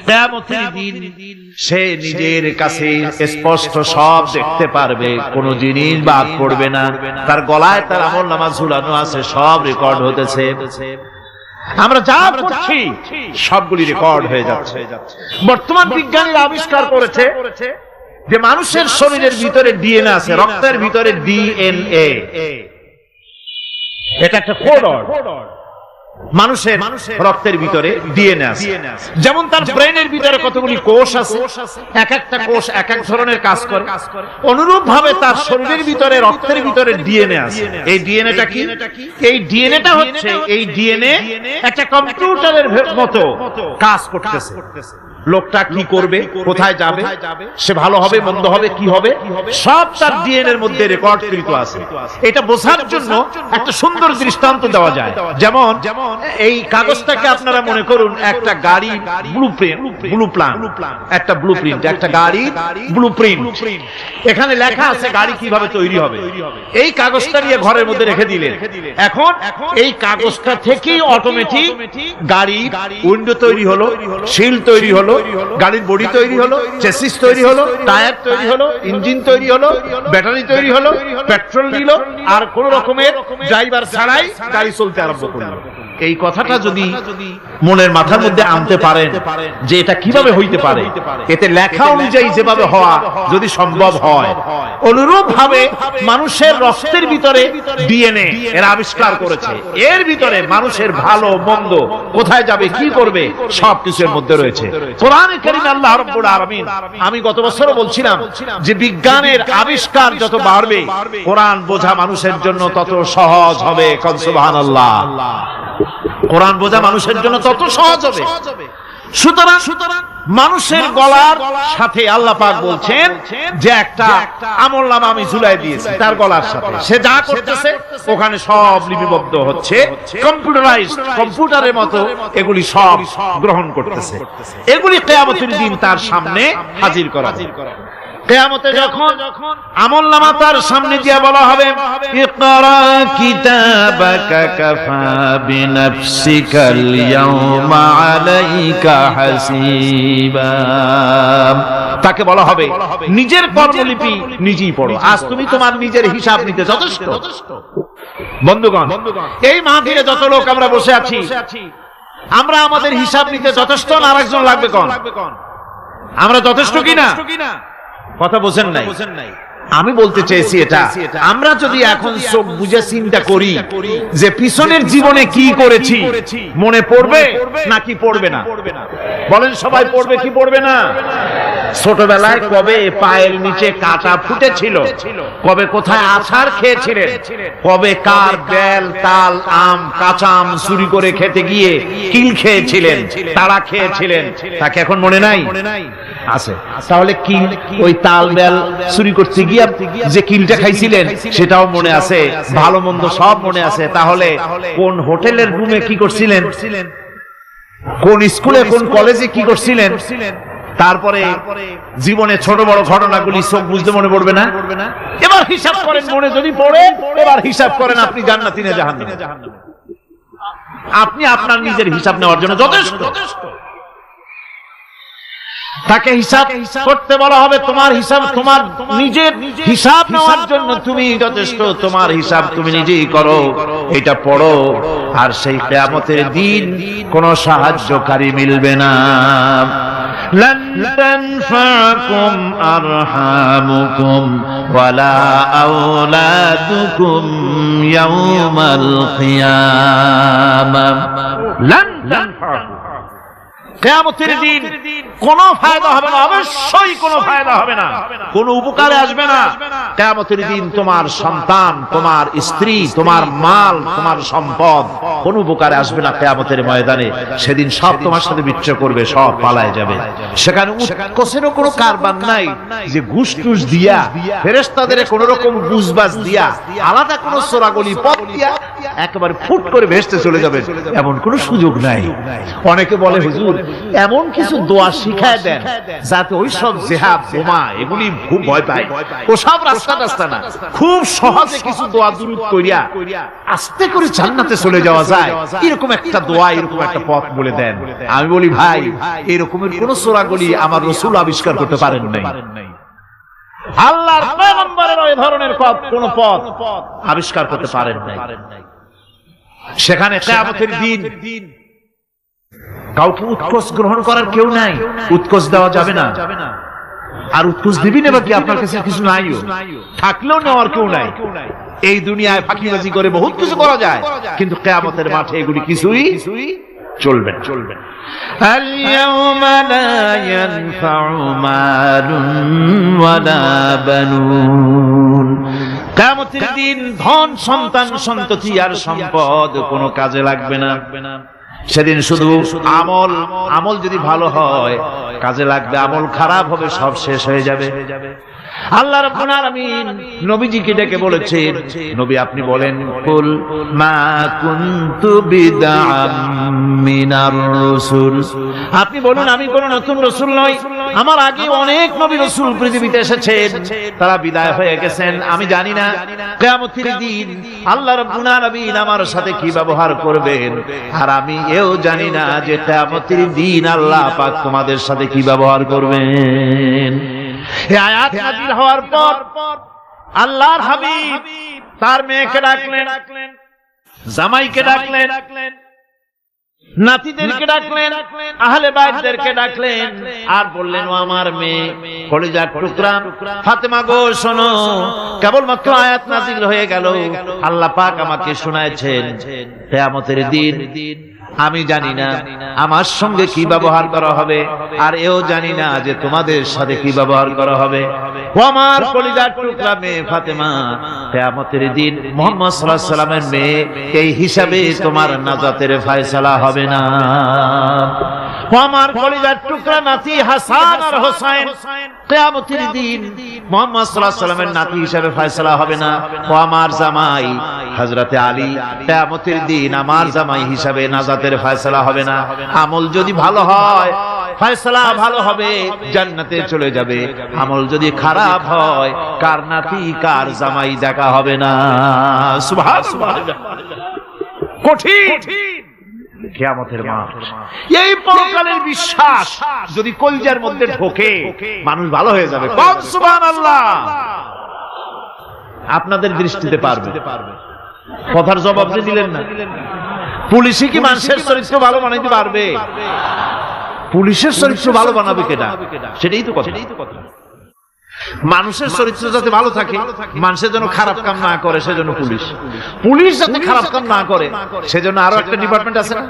কিয়ামতের দিন সে নিজের কাছে স্পষ্ট সব দেখতে পারবে, কোন জিনিস বাদ পড়বে না। তার গলায় তার আমলনামা ঝুলানো আছে, সব রেকর্ড হতেছে। আমরা যা করছি সবগুলি রেকর্ড হয়ে যাচ্ছে। বর্তমান বিজ্ঞানীরা আবিষ্কার করেছে যে মানুষের শরীরের ভিতরে ডিএনএ আছে, রক্তের ভিতরে ডিএনএ, এটা একটা কোড। মানুষের রক্তের ভিতরে ডিএনএ আছে, যেমন তার ব্রেনের ভিতরে কতগুলি কোষ আছে, এক একটা কোষ এক এক ধরনের কাজ করে। অনুরূপ ভাবে তার শরীরের ভিতরে রক্তের ভিতরে ডিএনএ আছে। এই ডিএনএটা কি? এই ডিএনএটা হচ্ছে, এই ডিএনএ একটা কম্পিউটারের মতো কাজ করতেছে। লোকটা কি করবে, কোথায় যাবে, সে ভালো হবে মন্দ হবে কি হবে, সব তার ডিএনএ এর মধ্যে রেকর্ডকৃত আছে। এটা বোঝার জন্য একটা সুন্দর দৃষ্টান্ত দেওয়া যায়। যেমন এই কাগজটাকে আপনারা মনে করুন একটা গাড়ি একটা ব্লুপ্রিন্ট, একটা গাড়ি ব্লুপ্রিন্ট। এখানে লেখা আছে গাড়ি কিভাবে তৈরি হবে। এই কাগজটা নিয়ে ঘরের মধ্যে রেখে দিলেন, এখন এই কাগজটা থেকেই অটোমেটিক গাড়ি উইন্ডো তৈরি হলো, শিল তৈরি হলো, গাড়ির বডি তৈরি হলো, চেসিস তৈরি হলো, টায়ার তৈরি হলো, ইঞ্জিন তৈরি হলো, ব্যাটারি তৈরি হলো, পেট্রোল দিল, আর কোন রকমের ড্রাইভার ছাড়াই গাড়ি চলতে আরম্ভ করলো। এই কথাটা যদি মনের মাথার মধ্যে আনতে পারেন যে এটা কিভাবে হইতে পারে, এতে লেখা অনুযায়ী যেভাবে হওয়া যদি সম্ভব হয়, অনুরূপ ভাবে মানুষের রক্তের ভিতরে ডিএনএ এর আবিষ্কার করেছে, এর ভিতরে মানুষের ভালো মন্দ কোথায় যাবে কি করবে সবকিছুর মধ্যে রয়েছে। কোরআনে কারীমে আল্লাহ রাব্বুল আলামিন, আমি গত বছরও বলছিলাম যে বিজ্ঞানের আবিষ্কার যত বাড়বে কোরআন বোঝা মানুষের জন্য তত সহজ হবে। সুবহানাল্লাহ। কোরআন বোঝা মানুষের জন্য তত সহজ হবে। সুতরাং মানুষের গলার সাথে আল্লাহ পাক বলছেন যে একটা আমলনামা আমি ঝুলাই দিয়েছি তার গলার সাথে, সে যা করতেছে ওখানে সব লিপিবদ্ধ হচ্ছে, কম্পিউটারাইজড, কম্পিউটারের মতো এগুলি সব গ্রহণ করতেছে। এগুলি কিয়ামতের দিন তার সামনে হাজির করা হবে। কিয়ামতে যখন আমলনামা তার সামনে দিয়ে বলা হবে, ইকরা কিতাবাকা কাফা বিনাফসিকাল ইয়াওমা আলাইকা হাসিবা, তাকে বলা হবে নিজের কর্মলিপি নিজেই পড়ো, আজ তুমি তোমার নিজের হিসাব নিতে যথেষ্ট। বন্ধুগণ, এই মাহফিলে যত লোক আমরা বসে আছি, আমরা আমাদের হিসাব নিতে যথেষ্ট না আরেকজন লাগবে কোন? আমরা যথেষ্ট কিনা? কথা বোঝেন নাই? আমি বলতে চেয়েছি এটা, আমরা যদি এখন চোখ বুঝে চিন্তা করি যে পিছনের জীবনে কি করেছি, মনে পড়বে নাকি পড়বে না? বলেন সবাই পড়বে কি পড়বে না? ছোটবেলায় কবে পায়ের নিচে কাঁটা ফুটেছিল, কবে কোথায় আছাড় খেয়েছিলেন, কবে কার বেল তাল আম কাঁচা আম চুরি করে খেতে গিয়ে কিল খেয়েছিলেন, তারা খেয়েছিলেন, তাকে এখন মনে নাই? আছে। তাহলে কি ওই তাল বেল চুরি করতে গিয়ে যে কিলটা খাইছিলেন সেটাও মনে আছে, ভালো মন্দ সব মনে আছে। তাহলে কোন হোটেলের রুমে কি করছিলেন, কোন স্কুলে কোন কলেজে কি করছিলেন, তারপরে জীবনে ছোট বড় ঘটনাগুলি চোখ বুঝতে মনে পড়বে না? এবার হিসাব করেন, মনে যদি পড়ে এবার হিসাব করেন আপনি জান্নাতি না জাহান্নামী। আপনি আপনার নিজের হিসাব নেওয়ার জন্য যথেষ্ট। তাকে হিসাব করতে বলা হবে, তোমার হিসাব, তোমার নিজের হিসাব নেওয়ার জন্য তুমি যথেষ্ট, তোমার হিসাব তুমি নিজেই করো, এটা পড়ো। আর সেই কিয়ামতের দিন কোনো সাহায্যকারী মিলবে না। লান তানফাকুম আরহামুকুম ওয়ালা আওলাদুকুম ইয়াওমাল কিয়ামাহ। লান তানফাকুম, কিয়ামতের দিন কোনো ফায়দা হবে না, অবশ্যই কোনো ফায়দা হবে না, কোনো উপকারে আসবে না। কিয়ামতের দিন তোমার সন্তান, তোমার স্ত্রী, তোমার মাল, তোমার সম্পদ কোনো উপকারে আসবে না। কিয়ামতের ময়দানে সেদিন সব তোমার সাথে বিচ্ছেদ করবে, সব পালায় যাবে। সেখানে উৎকোষেরও কোনো কারবার নাই যে ঘুষ টুস দিয়া, ফেরেশতাদের কোনো রকম বুঝবাজ দিয়া, আলাদা কোনো চোরাগলি পথ দিয়া একেবারে ফুট করে ভেসতে চলে যাবে, এমন কোনো সুযোগ নাই। অনেকে বলে হুজুর এমন কিছু দোয়া শিখায় দেন যাতে ওই সব জেহাদ বোমা এগুলি খুব ভয় পায়, ও সব রাস্তা রাস্তা না, খুব সহজে কিছু দোয়া দুরূদ কইরা আস্তে করে জান্নাতে চলে যাওয়া যায়, এরকম একটা দোয়া, এরকম একটা পথ বলে দেন। আমি বলি ভাই, এরকমের কোন চোরাগলি আমার রাসূল আবিষ্কার করতে পারেন নাই। আল্লাহর পয়গম্বরের ওই ধরনের কোন পথ আবিষ্কার করতে পারেন নাই। সেখানে কিয়ামতের দিন কাউকে উৎকোষ গ্রহণ করার কেউ নাই, উৎকোষ দেওয়া যাবে না। আর উৎকোষ দিবেন এবার কি? আপনার কাছে কিছু নাইও, থাকলেও নেওয়ার কেউ নাই। এই দুনিয়ায় ফাঁকিবাজি করে বহুত কিছু করা যায়, কিন্তু কিয়ামতের মাঠে এগুলি কিছুই চলবে না। আল ইয়াওমা লা ইয়ানফাউ মালুন ওয়ালা বানুন, কিয়ামতের দিন ধন সন্তান সন্ততি আর সম্পদ কোনো কাজে লাগবে না। সেদিন শুধু আমল যদি ভালো হয় কাজে লাগবে, আমল খারাপ হবে সব শেষ হয়ে যাবে। আল্লাহ রাব্বুল আলামিন নবীজিকে ডেকে বলেছেন, নবী আপনি বলেন, কুল মা কুনতু বিদআম মিনার রাসূল, আপনি বলুন আমি কোন নতুন রাসূল নই, আমার আগে অনেক নবী রাসূল পৃথিবীতে এসেছেন, তারা বিদায় হয়ে গেছেন। আমি জানি না কিয়ামতের দিন আল্লাহ রাব্বুল আলামিন আমার সাথে কি ব্যবহার করবেন, আর আমি এও জানি না যে কিয়ামতের দিন আল্লাহ পাক তোমাদের সাথে কি ব্যবহার করবেন। এই আয়াত নাযিল হওয়ার পর আল্লাহর হাবিব তার মেয়েকে ডাকলেন, জামাইকে ডাকলেন, নাতিদেরকে ডাকলেন, আহলে বাইতদেরকে ডাকলেন, আর বললেন, ও আমার মেয়ে কলিজার টুকরা ফাতেমা গো, শোনো, কেবলমাত্র আয়াত নাযিল হয়ে গেল, আল্লাহ পাক আমাকে শোনাচ্ছেন, কিয়ামতের দিন আমি জানি না আমার সঙ্গে কি ব্যবহার করা হবে, আর এও জানি না যে তোমাদের সাথে কি ব্যবহার করা হবে। ও আমার কলিজার টুকরা মেয়ে ফাতেমা, কিয়ামতের দিন মুহাম্মদ সাল্লাল্লাহু আলাইহি ওয়াসাল্লামের মেয়ে, এই হিসাবে তোমার নাজাতের ফয়সালা হবে না। ও আমার কলিজার টুকরা নাতি হাসান আর হোসেন, কিয়ামতের দিন মুহাম্মদ সাল্লাল্লাহু আলাইহি ওয়াসাল্লামের নাতি হিসাবে ফয়সালা হবে না। ও আমার জামাই হযরতে আলী, কিয়ামতের দিন আমার জামাই হিসাবে নাজাতের ফয়সালা হবে না। আমল যদি ভালো হয় ফয়সালা ভালো হবে, জান্নাতে চলে যাবে। আমল যদি খারাপ হয়, কার নাতি কার জামাই দেখা হবে না। সুবহানাল্লাহ, কঠিন কিয়ামতের মাঠ। এই পরকালের বিশ্বাস যদি কলিজার মধ্যে ঢোকে, মানুষ ভালো হয়ে যাবে। সুবহানাল্লাহ। আপনাদের দৃষ্টিতে পারবে, কথার জবাব দিলেন না। পুলিশে কি মানুষের চরিত্র ভালো বানাইতে পারবে? পুলিশের চরিত্র ভালো বানাবে কেনা, সেটাই তো কথা। মানুষের চরিত্র যাতে ভালো থাকে, মানুষের জন্য খারাপ কাম না করে, সেজন্য পুলিশ যাতে খারাপ কাম না করে, সেজন্য আরো একটা ডিপার্টমেন্ট আছে না,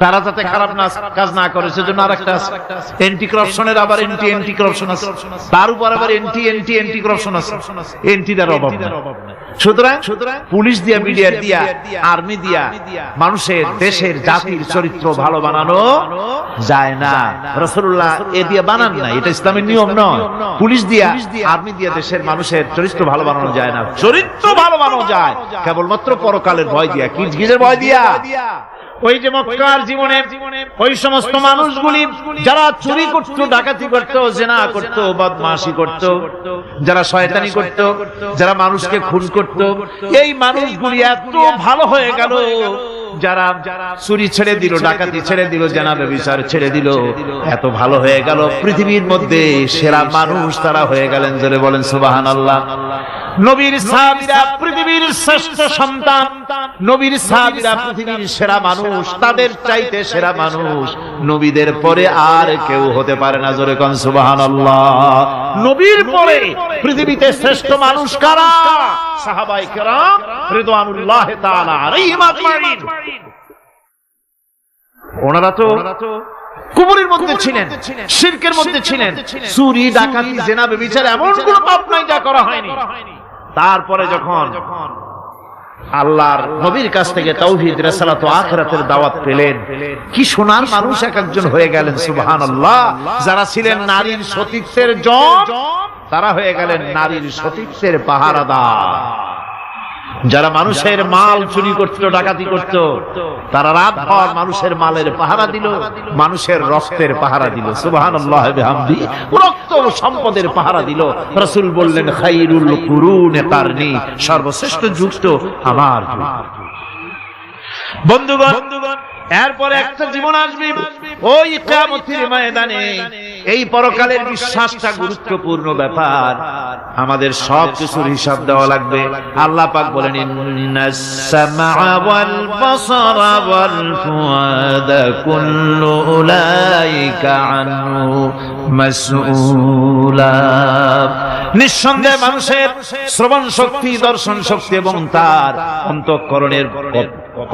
তারা যাতে খারাপ কাজ না করে, সেজন্য আরেকটা আছে। এন্টি করাপশনের আবার এন্টি করাপশন আছে, তার উপর আবার এন্টি করাপশন আছে। এন্টিদের অভাব নেই। সুতরাং পুলিশ দিয়া, মিডিয়া দিয়া, আর্মি দিয়া মানুষের, দেশের, জাতির চরিত্র ভালো বানানো যায় না। রাসূলুল্লাহ এ দিয়ে বানান না, এটা ইসলামের নিয়ম নয়। পুলিশ দিয়া, আর্মি দিয়া দেশের মানুষের চরিত্র ভালো বানানো যায় না। চরিত্র ভালো বানানো যায় কেবলমাত্র পরকালের ভয় দিয়া। কিসের ভয় দিয়া? ওই যে মক্কার জীবনে ওই সমস্ত মানুষগুলি যারা চুরি করত, ডাকাতি করত, জিনা করত, বদমাশি করত, যারা শয়তানি করত, যারা মানুষকে খুন করত, এই মানুষগুলি এত ভালো হয়ে গেল, যারা চুরি ছেড়ে দিল, ডাকাতি ছেড়ে দিল, জিনা ব্যভিচার ছেড়ে দিল, এত ভালো হয়ে গেল, পৃথিবীর মধ্যে সেরা মানুষ তারা হয়ে গেলেন। জোরে বলেন সুবহানাল্লাহ। নবীর সাহাবীরা পৃথিবীর শ্রেষ্ঠ সন্তান, নবীর সাহাবীরা পৃথিবীর সেরা মানুষ, তাদের চাইতে সেরা মানুষ নবীদের পরে আর কেউ হতে পারে না। জোরে কোন সুবহানাল্লাহ। নবীর পরে পৃথিবীতে শ্রেষ্ঠ মানুষ কারা? সাহাবায়ে কেরাম রিদওয়ানুল্লাহি তাআলা আলাইহিম আজমাইন। ওনারা তো কুফরের মধ্যে ছিলেন, শিরকের মধ্যে ছিলেন, চুরি, ডাকাতি, জিনা, ব্যভিচার এমন কোনো পাপ নাই যা করা হয়নি। তারপরে যখন আল্লাহর নবীর কাছ থেকে তাওহীদ, রিসালাত ও আখিরাতের দাওয়াত পেলেন, কি সোনার মানুষ এক একজন হয়ে গেলেন। সুবহানাল্লাহ। যারা ছিলেন নারীর সতীত্বের জম, তারা হয়ে গেলেন নারীর সতীত্বের পাহারাদার। যারা মানুষের মাল চুরি করত, ডাকাতি করত, তারা রাতভর মানুষের মালের পাহারা দিল, মানুষের রক্তের পাহারা দিল। সুবহানাল্লাহ বিহামদি। রক্ত ও সম্পদের পাহারা দিল। রাসূল বললেন, খায়রুল কুরুনে কারনি, সর্বশ্রেষ্ঠ যুগ তো আমার যুগ। বন্ধুগণ, এরপরে একটা জীবন আসবে ওই কিয়ামতের ময়দানে। এই পরকালের বিশ্বাসটা গুরুত্বপূর্ণ ব্যাপার, আমাদের সব কিছুর হিসাব দেওয়া লাগবে। আল্লাহ পাক বলেন, ইন্নাস সামআ ওয়াল বাসারা ওয়াল ফুআদা কুল্লু উলাইকা আনহু মাসউলা। নিঃসন্দেহে মানুষের শ্রবণ শক্তি, দর্শন শক্তি এবং তার অন্তঃকরণের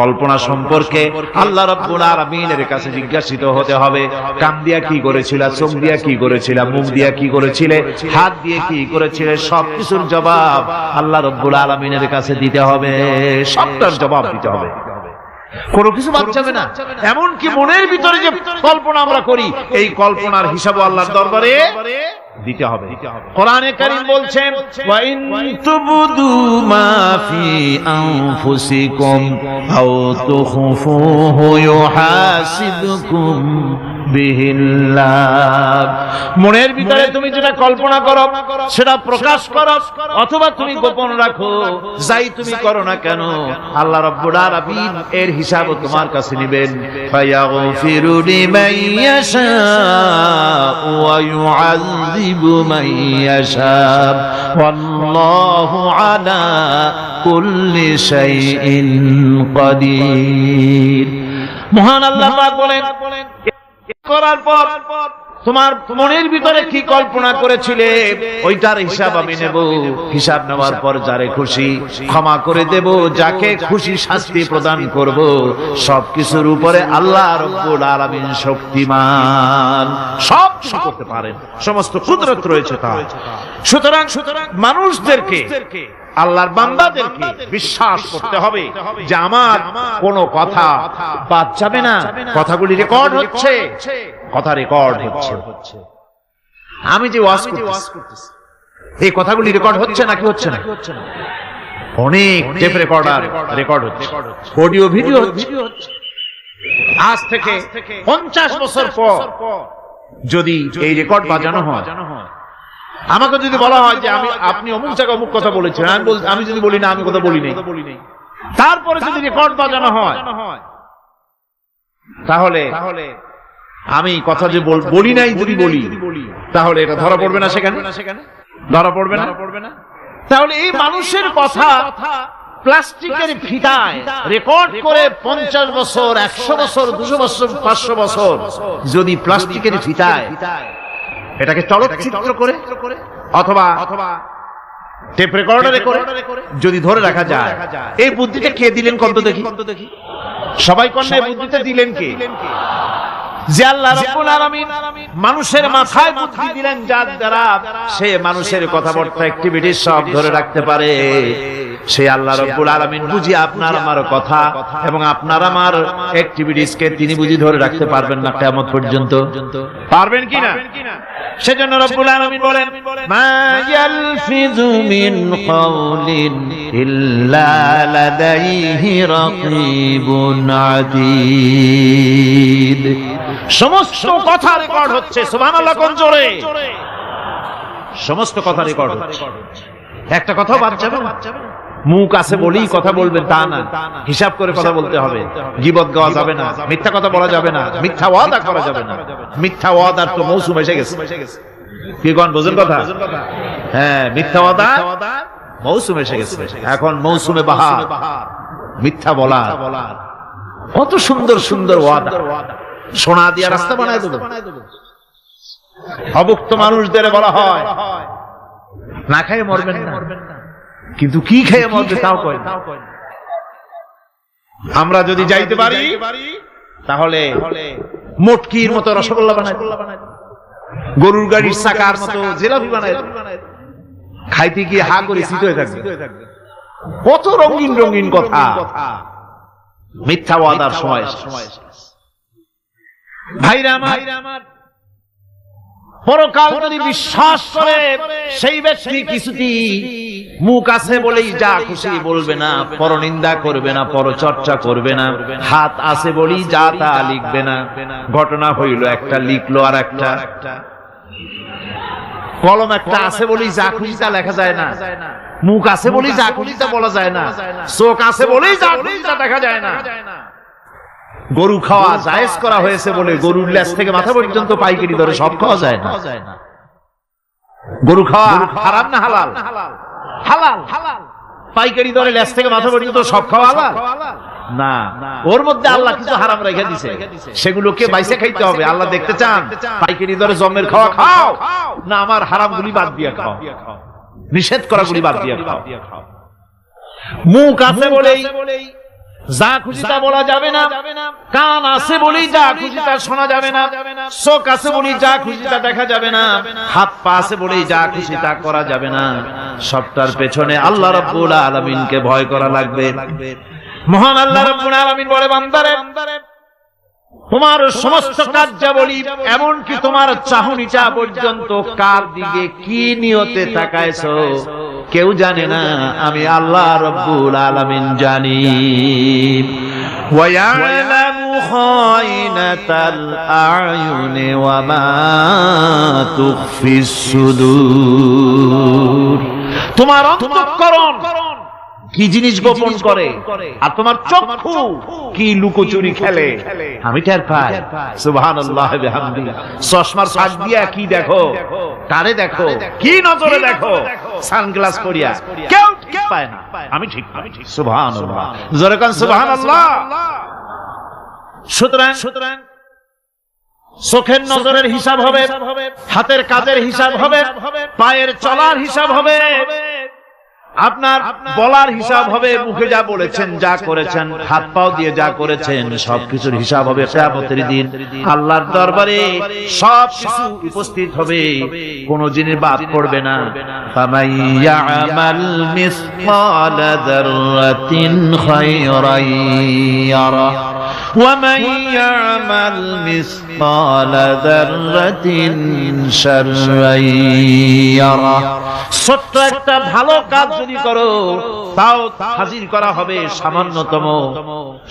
কল্পনা সম্পর্কে আল্লাহ রাব্বুল আলামিনের কাছে জিজ্ঞাসিত হতে হবে। কান দিয়া কি করেছিলা, চোখ দিয়া কি করেছিলা, মুখ দিয়া কি করেছিলে, হাত দিয়ে কি করেছিলে, সবকিছুর জবাব আল্লাহ রাব্বুল আলামিনের কাছে দিতে হবে। সবটার জবাব দিতে হবে, কোনো কিছু বাদ যাবে না। এমনকি মনের ভিতরে যে কল্পনা আমরা করি, এই কল্পনার হিসাব আল্লাহর দরবারে দিতে হবে। কোরআনে কারীম বলছেন, ওয়া ইন তুবদু মা ফি আনফুসিকুম আও তুখফুহু ইউহাসিবকুম বিহিল্লাহ। মনের ভিতরে তুমি যেটা কল্পনা করো সেটা প্রকাশ করো, অথবা তুমি গোপন রাখো, যাই তুমি করো না কেন, আল্লাহ রাব্বুল আলামিন এর হিসাব তোমার কাছে নেবেন। ফায়াগফিরু লিমান ইয়াশা ওয়া ইউআযিবু মান ইয়াশা ওয়াল্লাহু আলা কুল্লি শাইইন কাদির। মহান আল্লাহ পাক বলেন, করার পর তোমার মনের ভিতরে কি কল্পনা করেছিলে ওইটার হিসাব আমি নেব। হিসাব নেওয়ার পর যারে খুশি ক্ষমা করে দেব, যাকে খুশি শাস্তি প্রদান করব। সবকিছুর উপরে আল্লাহ রব্বুল আলামিন শক্তিমান, সব কিছু করতে পারেন, সমস্ত কুদরত রয়েছে তার। সুতরাং মানুষদেরকে, আল্লাহর বান্দাদেরকে বিশ্বাস করতে হবে যে আমার কোনো কথা বাদ যাবে না, কথাগুলি রেকর্ড হচ্ছে, কথা রেকর্ড হচ্ছে। আমি যে ওয়াজ করতেছি এই কথাগুলি রেকর্ড হচ্ছে নাকি হচ্ছে না? অনেক টেপ রেকর্ডার রেকর্ড হচ্ছে, অডিও ভিডিও হচ্ছে। আজ থেকে 50 বছর পর যদি এই রেকর্ড বাজানো হয়, আমাকে যদি বলা হয় যে আপনি অমুক জায়গায় অমুক কথা বলেছেন, আমি যদি বলি না আমি কথা বলি নাই, তারপরে যদি রেকর্ড বাজানো হয়, তাহলে আমি কথা যে বলি নাই যদি বলি, তাহলে এটা ধরা পড়বে না, সেখানে ধরা পড়বে না। তাহলে এই মানুষের কথা প্লাস্টিকের ফিতায় রেকর্ড করে 50 বছর, 100 বছর, 200 বছর, 500 বছর যদি প্লাস্টিকের ফিতায় এটাকে চলচ্চিত্র করে অথবা টেপ রেকর্ডারে করে যদি ধরে রাখা যায়, এই বুদ্ধিটা কে দিলেন কত দেখি? সবাই কন্যা বুদ্ধিটা দিলেন কে? যে আল্লাহ রাব্বুল আলামিন মানুষের মাথায় বুদ্ধি দিলেন, যার দ্বারা সে মানুষের কথাবার্তা অ্যাক্টিভিটি সব ধরে রাখতে পারে। সেই আল্লাহ রাব্বুল আলামিন বুঝি আপনার আমার কথা এবং আপনার আমার অ্যাক্টিভিটিসকে তিনি বুঝি ধরে রাখতে পারবেন না কিয়ামত পর্যন্ত? পারবেন কি না? সেজন্য রব্বুল আলামিন বলেন, মা ইয়ালফিযু মিন কাওলিন ইল্লা লাদাইহি রাকীবুন আতীদ। সমস্ত কথা রেকর্ড হচ্ছে, সুবহানাল্লাহ কোন জোরে, সমস্ত কথা রেকর্ড হচ্ছে, একটা কথা বাদ যাবে না। মুখ আছে বলেই কথা বলবেন তা না, হিসাব করে কথা বলতে হবে। গীবত গাওয়া যাবে না, মিথ্যা কথা বলা যাবে না, মিথ্যা ওয়াদা করা যাবে না। মিথ্যা ওয়াদার তো মৌসুম এসে গেছে, কি কোন বোঝেন কথা? হ্যাঁ, মিথ্যা ওয়াদা মৌসুম এসে গেছে, এখন মৌসুমে বাহার মিথ্যা বলা। কত সুন্দর সুন্দর ওয়াদা, সোনা দিয়া রাস্তা বানায় দেবো। অভুক্ত মানুষদের বলা হয় না খেয়ে মরবেন না, কিন্তু কি খেয়ে মরবে তাও কয় না। আমরা যদি যাইতে পারি তাহলে মটকির মতো রসগোল্লা বানায়, গরুর গাড়ির চাকার মতো জিলাপি বানায়, খাইতে গিয়ে হা করে শীত হয়ে থাকবে। কত রঙিন রঙিন কথা মিথ্যা ওয়াদার সময়। ভাইরা আমার, পরকাল যদি বিশ্বাস করে সেই ব্যক্তি কিছুতেই মুখ আছে বলেই যা খুশি বলবে না, পরনিন্দা করবে না, পরচর্চা করবে না, হাত আছে বলেই যা তা লিখবে না। ঘটনা হইল একটা লিখলো আর একটা, কলম একটা আছে বলেই যা খুশি তা লেখা যায় না, মুখ আছে বলেই যা খুশি তা বলা যায় না, চোখ আছে বলেই যা খুশি তা দেখা যায় না। গরু খাওয়া জায়েজ করা হয়েছে বলে গরুর লেজ থেকে মাথা পর্যন্ত পাইকারি দরে সব খাওয়া যায় না। গরু খাওয়া হারাম না হালাল? হালাল। পাইকারি দরে লেজ থেকে মাথা পর্যন্ত সব খাওয়া হালাল না, ওর মধ্যে আল্লাহ কিছু হারাম রেখে দিছে, সেগুলোকে বাইসে খাইতে হবে। আল্লাহ দেখতে চান পাইকারি দরে জমের খাওয়া খাও না আমার হারাম গুলি বাদ দিয়ে খাও, নিষেধ করা গুলি বাদ দিয়ে খাও। মুখ আছে বলেই যা খুশি তা বলা যাবে না, কান আছে বলেই যা খুশি তা শোনা যাবে না, চোখ আছে বলেই যা খুশি তা দেখা যাবে না, হাত পা আছে বলেই যা খুশি তা করা যাবে না। সবটার পেছনে আল্লাহ রাব্বুল আলামিনকে ভয় করা লাগবে। মহান আল্লাহ রাব্বুল আলামিন বলে, বান্দারে তোমার সমস্ত কার্যাবলী এমনকি তোমার চাহনিটা পর্যন্ত কার দিকে কি নিয়তে তাকায়ছো কেউ জানে না, আমি আল্লাহ রাব্বুল আলামিন জানি। ওয়া ইয়ালামু খায়িনাতাল আ'য়ুনি ওয়া মা তুখফিস সুদূর। তোমার অন্তঃকরণ কি জিনিস গোপন করে আর তোমার চক্ষু কি লুকোচুরি খেলে আমি টের পাই। সুবহানাল্লাহ বিহামদি। চশমার ফাঁক দিয়া কি দেখো, কারে দেখো, কি নজরে দেখো, সানগ্লাস পরিয়া কেউ ঠিক পায় না, আমি ঠিক পাই। সুবহানাল্লাহ, জোরে কান সুবহানাল্লাহ। সুতরাং চোখের নজরের হিসাব হবে, হাতের কাজের হিসাব হবে, পায়ের চলার হিসাব হবে, আপনার বলার হিসাব হবে, মুখে যা বলেছেন, যা করেছেন, হাত পাও দিয়ে যা করেছেন, সবকিছুর হিসাব হবে কিয়ামতের দিন। আল্লাহর দরবারে সবকিছু উপস্থিত হবে, কোনো জিনিস বাদ পড়বে না। ফামান ইয়ামাল মিসকালা যাররাতিন খায়রান ইয়ারা ওয়া মান ইয়ামাল মিসকালা যাররাতিন শাররান ইয়ারা। ছোট্ট একটা ভালো কাজ যদি করো তাও হাজির করা হবে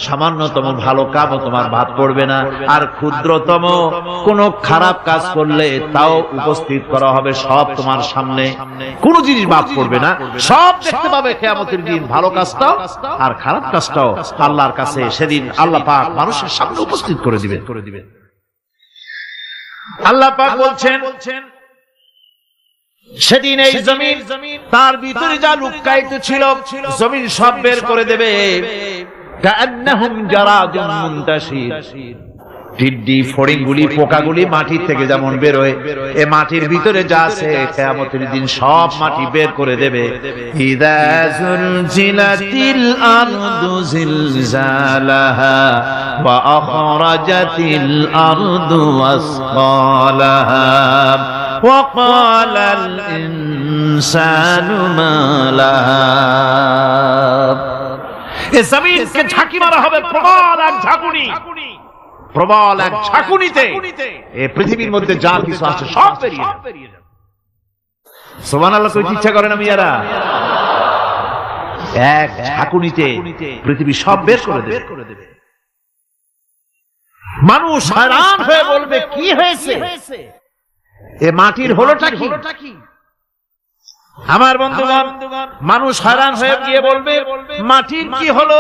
সামান্যতম ভালো কাজও তোমার বাদ পড়বে না। আর ক্ষুদ্রতম কোন খারাপ কাজ করলে তাও উপস্থিত করা হবে, সব তোমার সামনে, কোন জিনিস বাদ পড়বে না, সব দেখতে পাবে কিয়ামতের দিন। ভালো কাজটাও আর খারাপ কাজটাও আল্লাহর কাছে সেদিন আল্লাহ পাক মানুষের সামনে উপস্থিত করে দিবেন। আল্লাহ পাক বলছেন সেদিন এই জমিন তার ভিতরে যা লুকায়িত ছিল জমিন সব বের করে দেবে। কাআন্নাহুম জারাদুম মুনতাশির, টিড্ডি ফড়িংগুলি পোকাগুলি মাটির থেকে যেমন বের হয়, এই মাটির ভিতরে যা আছে কিয়ামতের দিন সব মাটি বের করে দেবে। ইযা যুলজিলাতিল আরদু জিলজালাহা ওয়া আখরাজাতিল আরদু আসকালাহা ওয়া ক্বালাল ইনসানু মা লাহা। এই জমিনকে ঝাঁকি মারা হবে প্রবল এক ঝাঁকুনি, প্রবল এক ঝাঁকুনিতে এই পৃথিবীর মধ্যে যা কিছু আছে সব বেরিয়ে যাবে। সুবহানাল্লাহ, কইতে ইচ্ছা করে না মিয়ারা? এক ঝাঁকুনিতে পৃথিবী সব বের করে দেবে। মানুষ হয়রান হয়ে বলবে কি হয়েছে, এ মাটির হলোটা কি? আমার বন্ধুগণ, মানুষ হয়রান হয়ে গিয়ে বলবে মাটির কি হলো?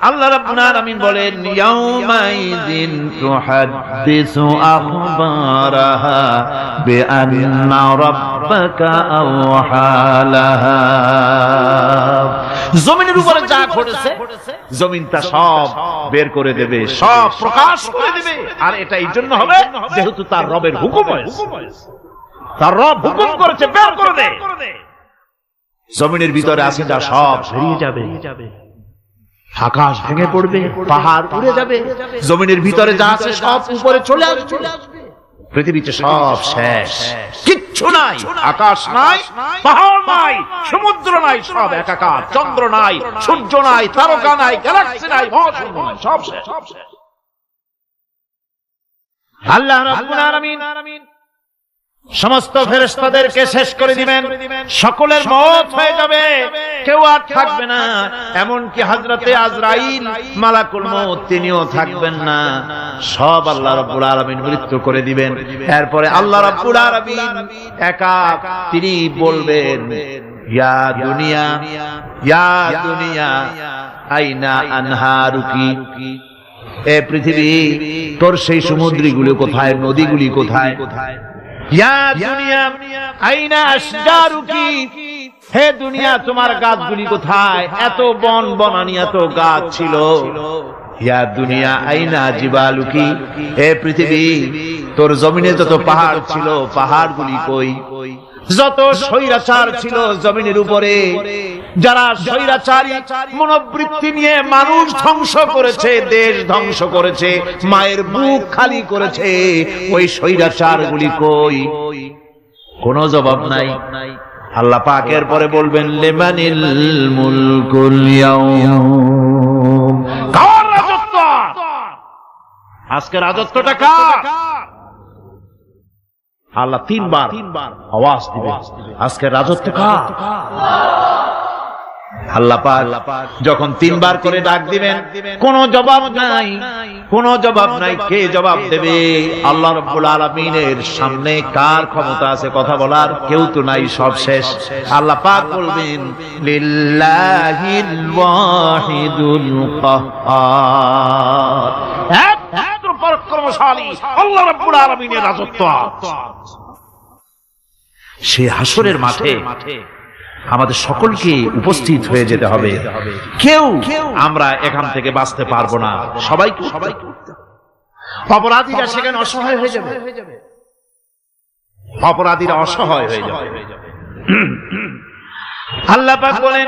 আল্লাহ রাব্বুল আলামিন বলেন ইয়াউমাইযিন তুহাদ্দিসু আখবারাহা বিআন্না রাব্বাকা আওহালাহা। জমিনের উপরে যা ঘটেছে জমিন তা সব বের করে দেবে, সব প্রকাশ করে দেবে। আর এটা এই জন্য হবে যেহেতু তার রবের হুকুম হয়েছে, তার রব হুকুম করেছে বের করে দে। জমিনের ভিতরে আছে যা সব বেরিয়ে যাবে, আকাশ ভেঙে পড়বে, পাহাড় উড়ে যাবে, জমিনের ভিতরে যা আছে সব উপরে চলে আসবে। পৃথিবীতে সব শেষ, কিচ্ছু নাই, আকাশ নাই, পাহাড় নাই, সমুদ্র নাই, সব একাকার, চন্দ্র নাই, সূর্য নাই, তারকা নাই, গ্যালাক্সি নাই, মহাশূন্য নাই, সব শেষ। আল্লাহ রাব্বুল আলামিন সমস্ত ফেরেশতাদেরকে শেষ করে দিবেন, সকলের মওত হয়ে যাবে, কেউ আর থাকবে না। এমনকি হযরতে আজরাইল মালাকুল মউত তিনিও থাকবেন না, সব আল্লাহ রাব্বুল আলামিন মৃত্যু করে দিবেন। এরপরে আল্লাহ রাব্বুল আলামিন একা তিনি বলবেন ইয়া দুনিয়া আইনা আনহারুকি, এ পৃথিবী তোর সেই সমুদ্রগুলো কোথায়, নদীগুলি কোথায়? ইয়া দুনিয়া আইনা আশজারুকি, হে দুনিয়া তোমার গাছগুলি কোথায়? এত বন বনানি, এত গাছ ছিল। ইয়া দুনিয়া আইনা জিবালুকি, হে পৃথিবী তোর জমিনে যত পাহাড় ছিল পাহাড়গুলি কই? যত স্বৈরাচার ছিল জমিনের উপরে, যারা স্বৈরাচারী মনোবৃত্তি নিয়ে মানুষ ধ্বংস করেছে, দেশ ধ্বংস করেছে, মায়ের বুক খালি করেছে, ওই স্বৈরাচারগুলি কই? কোনো জবাব নাই। আল্লাহ পাক এর পরে বলবেন লিমানিল মুলকুল ইয়াউম, কার রাজত্ব? আজকে রাজত্বটা কার? আল্লাহ তিনবার আওয়াজ দিবে, আজকে রাজত্ব কার? আল্লাহ পাক যখন তিনবার করে ডাক দিবেন, কোনো জবাব নাই, কোনো জবাব নাই। কে জবাব দেবে? আল্লাহ রাব্বুল আলামিনের সামনে কার ক্ষমতা আছে কথা বলার? কেউ তো নাই, সব শেষ। আল্লাহ পাক বলবেন লিল্লাহিল ওয়াহিদুল কাহ্হার, একমাত্র পরাক্রমশালী আল্লাহ রাব্বুল আলামিনের রাজত্ব। সে হাসরের মাঠে আমাদের সকলকে উপস্থিত হয়ে যেতে হবে। কেউ আমরা এখান থেকে বাঁচতে পারবো না, সবাইকে অপরাধীরা সেখানে অসহায় হয়ে যাবে, অপরাধীরা অসহায় হয়ে যাবে। আল্লাহ পাক বলেন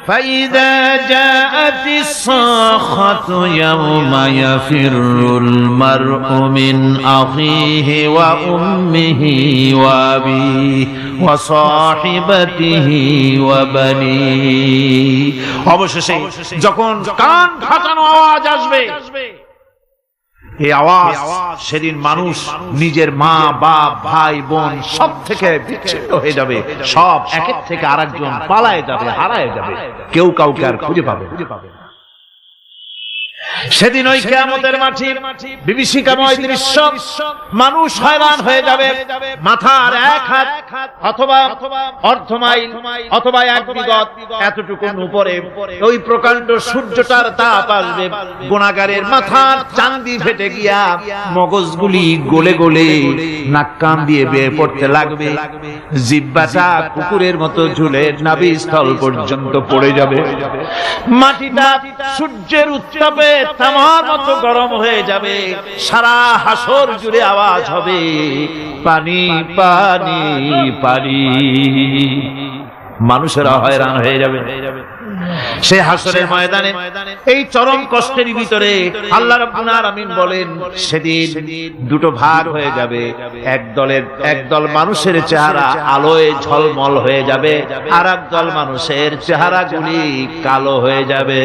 ফাইদা জাআতিস সাখাতু ইয়াওমা ইয়াফিরুল মারউ মিন আখিহি ওয়া উম্মিহি ওয়া আবিহি ওয়া সাহিবাতিহি ওয়া বানিহি। অবশেষে যখন কান ফাটানো আওয়াজ আসবে, এই আওয়াজ সেদিন মানুষ নিজের মা বাপ ভাই বোন সব থেকে বিচ্ছিন্ন হয়ে যাবে, সব একের থেকে আরেকজন পালায় যাবে, হারায় যাবে, কেউ কাউকে আর খুঁজে পাবে না। সেদিন ওই কিয়ামতের মাঠে বিভীষিকাময় দৃশ্য, মানুষ হয়রান হয়ে যাবে। মাথার এক হাত অথবা অর্ধ মাইল অথবা এক বিগত এতটুকু উপরে ওই প্রকাণ্ড সূর্যটার তাপ আসবে, গুনাহগারের মাথার চান্দি ফেটে গিয়া মগজগুলি গলে গলে নাক কান দিয়ে বের পড়তে লাগবে, জিহ্বাটা কুকুরের মতো ঝুলে নাভিস্থল পর্যন্ত পড়ে যাবে, মাটিটা সূর্যের উত্তাপে তামার মতো গরম হয়ে যাবে, সারা হাসর জুড়ে আওয়াজ হবে পানি পানি পানি। মানুষেরা হয়রান হয়ে যাবে। সেই হাসরের ময়দানে এই চরম কষ্টের ভিতরে আল্লাহ রাব্বুল আলামিন বলেন সেদিন দুটো ভাগ হয়ে যাবে, একদল মানুষের চেহারা আলোয় ঝলমল হয়ে যাবে, আর একদল মানুষের চেহারাগুলি কালো হয়ে যাবে।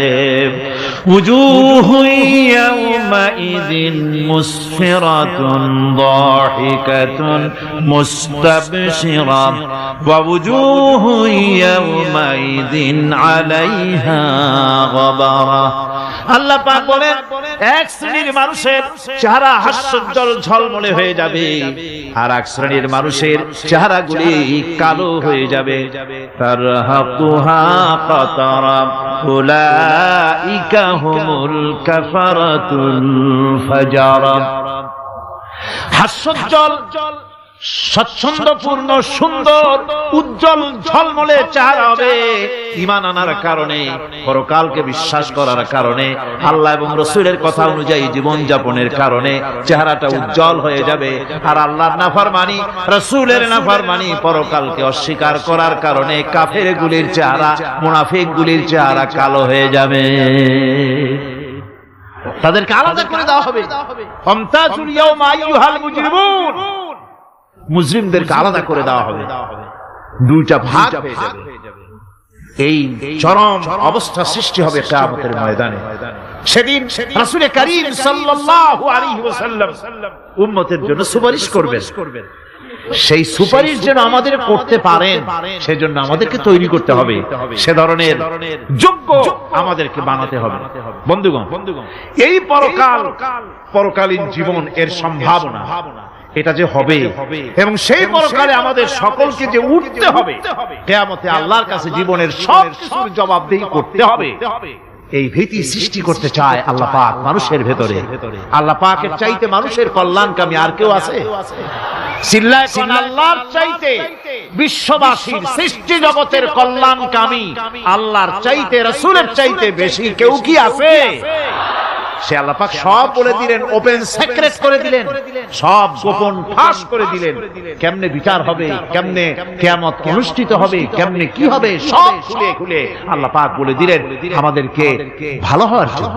উজুহু ইয়াওমাইযিন মুসফিরাতুন দাহিকাতুন মুস্তাবশিরা ওয়া উজুহু ইয়াওমাইযিন আলাইহা গাবারা। আল্লাহ পাক বলেন এক শ্রেণীর মানুষের চেহারা হাস্যোজ্জ্বল ঝলমলে হয়ে যাবে, আর এক শ্রেণীর মানুষের চেহারাগুলি কালো হয়ে যাবে। তারহাকুহা কাতারা উলাইকা হুমুল কাফারাতুল ফাজারা। হাস্যোজ্জ্বল স্বচ্ছন্দপূর্ণ সুন্দর উজ্জ্বল ঝলমলে চেহারা হবে ঈমান আনার কারণে, পরকালকে বিশ্বাস করার কারণে, আল্লাহ এবং রাসূলের কথা অনুযায়ী জীবন যাপনের কারণে চেহারাটা উজ্জ্বল হয়ে যাবে। আর আল্লাহর নাফরমানি, রাসূলের নাফরমানি, পরকালকে অস্বীকার করার কারণে কাফেরগুলির চেহারা, মুনাফিকগুলির চেহারা কালো হয়ে যাবে। তাদেরকে আলাদা করে দেওয়া হবে। আমতাজুল ইয়াওমা আইয়ুহাল মুজরিমুন, মুজরিমদেরকে আলাদা করে দেওয়া হবে, দুইটা ভাগ হয়ে যাবে। এই চরম অবস্থা সৃষ্টি হবে কিয়ামতের ময়দানে। সেদিন রাসূল করিম সাল্লাল্লাহু আলাইহি ওয়াসাল্লাম উম্মতের জন্য সুপারিশ করবেন। সেই সুপারিশ যেন আমাদের করতে পারেন সেজন্য আমাদেরকে তৈরি করতে হবে, সে ধরনের যোগ্য আমাদেরকে বানাতে হবে। বন্ধুগণ, এই পরকালীন জীবন, এর সম্ভাবনা এটা যে হবে এবং সেই পরকালে আমাদের সকলকে যে উঠতে হবে, কিয়ামতে আল্লাহর কাছে জীবনের সব কিছুর জবাবদিহি করতে হবে, এই ভীতি সৃষ্টি করতে চায় আল্লাহ পাক মানুষের ভেতরে। আল্লাহ পাকের চাইতে মানুষের কল্যাণকামী আর কেউ আছে? চিল্লায় কোন আল্লাহর চাইতে, বিশ্ববাসীর সৃষ্টি জগতের কল্যাণকামী আল্লাহর চাইতে, রাসূলের চাইতে বেশি কেউ কি আছে? সে আল্লাহ পাক সব বলে দিলেন, ওপেন সিক্রেট করে দিলেন, সব গোপন ফাঁস করে দিলেন। কেমনে বিচার হবে, কেমনে কিয়ামত অনুষ্ঠিত হবে, কেমনে কি হবে, সব খুলে খুলে আল্লাহ পাক বলে দিলেন আমাদেরকে ভালো হওয়ার জন্য।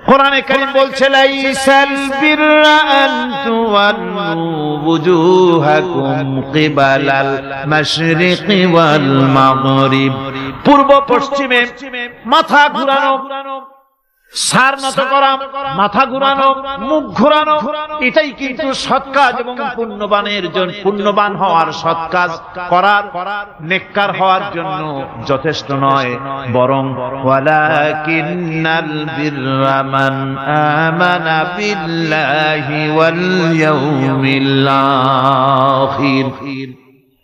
কোরআনে কারীম বলছে লাইসাল বিররা আন তুওয়াল্লু ওয়ুজুহাকুম কিবালাল মাশরিকি ওয়াল মাগরিব। পূর্ব পশ্চিমে মাথা ঘুরানো, সার নত করা, মাথা ঘুরানো, মুখ ঘুরানো, এটাই কিন্তু সৎ কাজ এবং পুণ্যবানের জন্য, পুণ্যবান হওয়ার, সৎ কাজ করার, নেককার হওয়ার জন্য যথেষ্ট নয়, বরং ওয়ালাকিন্নাল বিররা মান আমানা বিল্লাহি ওয়াল ইয়াউমিল আখির।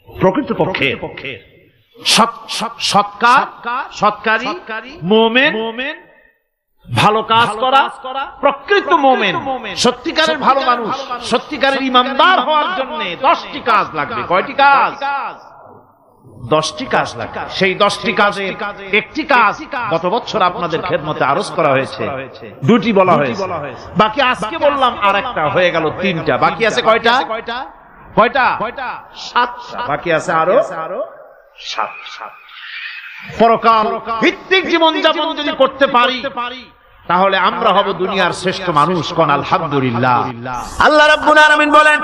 প্রকৃতপক্ষে সৎকারী মুমিন, ভালো কাজ করা, প্রকৃত মুমিন, সত্যিকারের ভালো মানুষ, সত্যিকারের ঈমানদার হওয়ার জন্য 10টি কাজ লাগবে। কয়টি কাজ? 10টি কাজ লাগে। সেই 10টি কাজে একটি কাজ গত বছর আপনাদের খেদমতে আরজ করা হয়েছে, 2টি বলা হয়েছে, বাকি আজকে বললাম আর একটা, হয়ে গেল 3টা। বাকি আছে কয়টা? 7টা বাকি আছে, আরো 7। পরকাল ভিত্তিক জীবন যাপন যদি করতে পারি তাহলে আমরা হব দুনিয়ার শ্রেষ্ঠ মানুষ। কোন আলহামদুলিল্লাহ। আল্লাহ রাব্বুল আলামিন বলেন,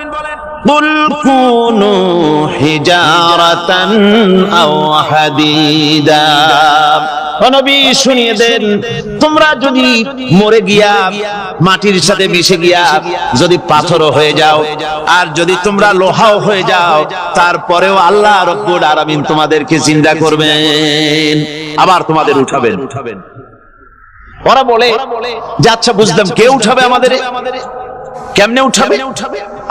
কুল কুনু হিজারাতান আও হাদিদা। ও নবী শুনিয়ে দেন, তোমরা যদি মরে গিয়া মাটির সাথে মিশে গিয়া যদি পাথরও হয়ে যাও, আর যদি তোমরা লোহাও হয়ে যাও, তারপরেও আল্লাহ রাব্বুল আলামিন তোমাদেরকে জিন্দা করবেন, আবার তোমাদের উঠাবেন। ওরা বলে যে আচ্ছা বুঝলাম, কে উঠাবে আমাদের, কেমনে উঠাবে?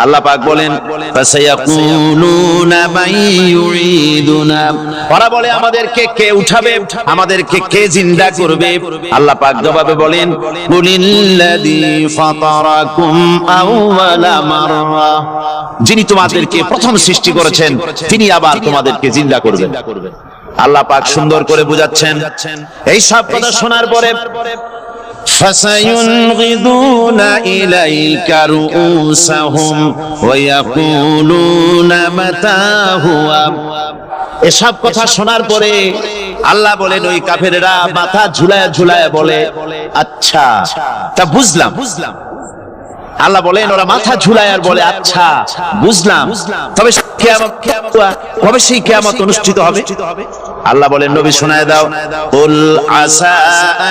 আল্লাহ পাক বলেন, ফাসায়াকুলুনা মান ইউরিদুনা। ওরা বলে আমাদেরকে কে উঠাবে, আমাদেরকে কে জিন্দা করবে? আল্লাহ পাক জবাবে বলেন, কুলিল্লাযী ফাতারাকুম আউওয়ালা মাররা। যিনি তোমাদেরকে প্রথম সৃষ্টি করেছেন তিনি আবার তোমাদেরকে জিন্দা করবেন। আল্লাহ পাক সুন্দর করে বুঝাচ্ছেন। এই সব কথা শোনার পরে ফাসায়ুনগিদুনা ইলাইকা রুউসাহুম ওয়া ইয়াকুলুনা মাতা হুয়া। এসব কথা শোনার পরে আল্লাহ বলেন, ওই কাফেররা মাথা ঝুলায়া ঝুলায়া বলে, আচ্ছা তা বুঝলাম। আল্লাহ বলেন, ওরা মাথা ঝুলায় আর বলে, আচ্ছা বুঝলাম, তবে কবে সেই কিয়ামত অনুষ্ঠিত হবে? আল্লাহ বলেন, নবী শোনায় দাও, কুল আসা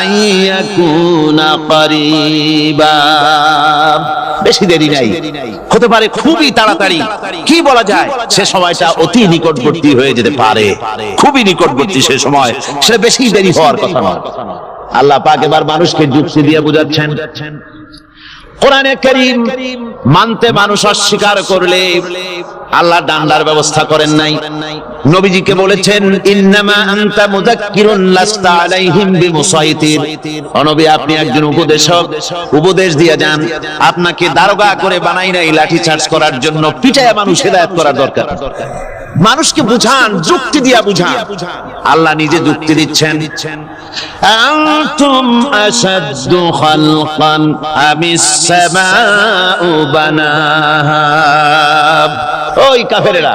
আইয়াকুনা করিবা। বেশি দেরি নাই, হতে পারে খুবই তাড়াতাড়ি। কি বলা যায়, সে সময়টা অতি নিকটবর্তী হয়ে যেতে পারে, খুবই নিকটবর্তী সে সময়, সে বেশি দেরি হওয়ার কথা নয়। আল্লাহ পাক এবার মানুষকে যুক্তি দিয়ে বুঝাচ্ছেন। কোরআনে কারীম মানতে মানুষ অস্বীকার করলে আল্লাহ ডান্ডার ব্যবস্থা করেন নাই। নবীজিকে বলেছেন, ইন্নামা আনতা মুযাক্কিরুন লাস্তা আলাইহিম বিমুসাইতির। ও নবী, আপনি একজন উপদেশক, উপদেশ দিয়ে যান। আপনাকে দারোগা করে বানাই নাই লাঠি চার্জ করার জন্য, পিটায় মানুষ হেদায়েত করার দরকার। মানুষকে বুঝান, যুক্তি দিয়া বুঝান। আল্লাহ নিজে যুক্তি দিচ্ছেন, আনতুম আশাদ্দু খালকান আমিস সামাউ বানাহা। ওই কাফেরেরা,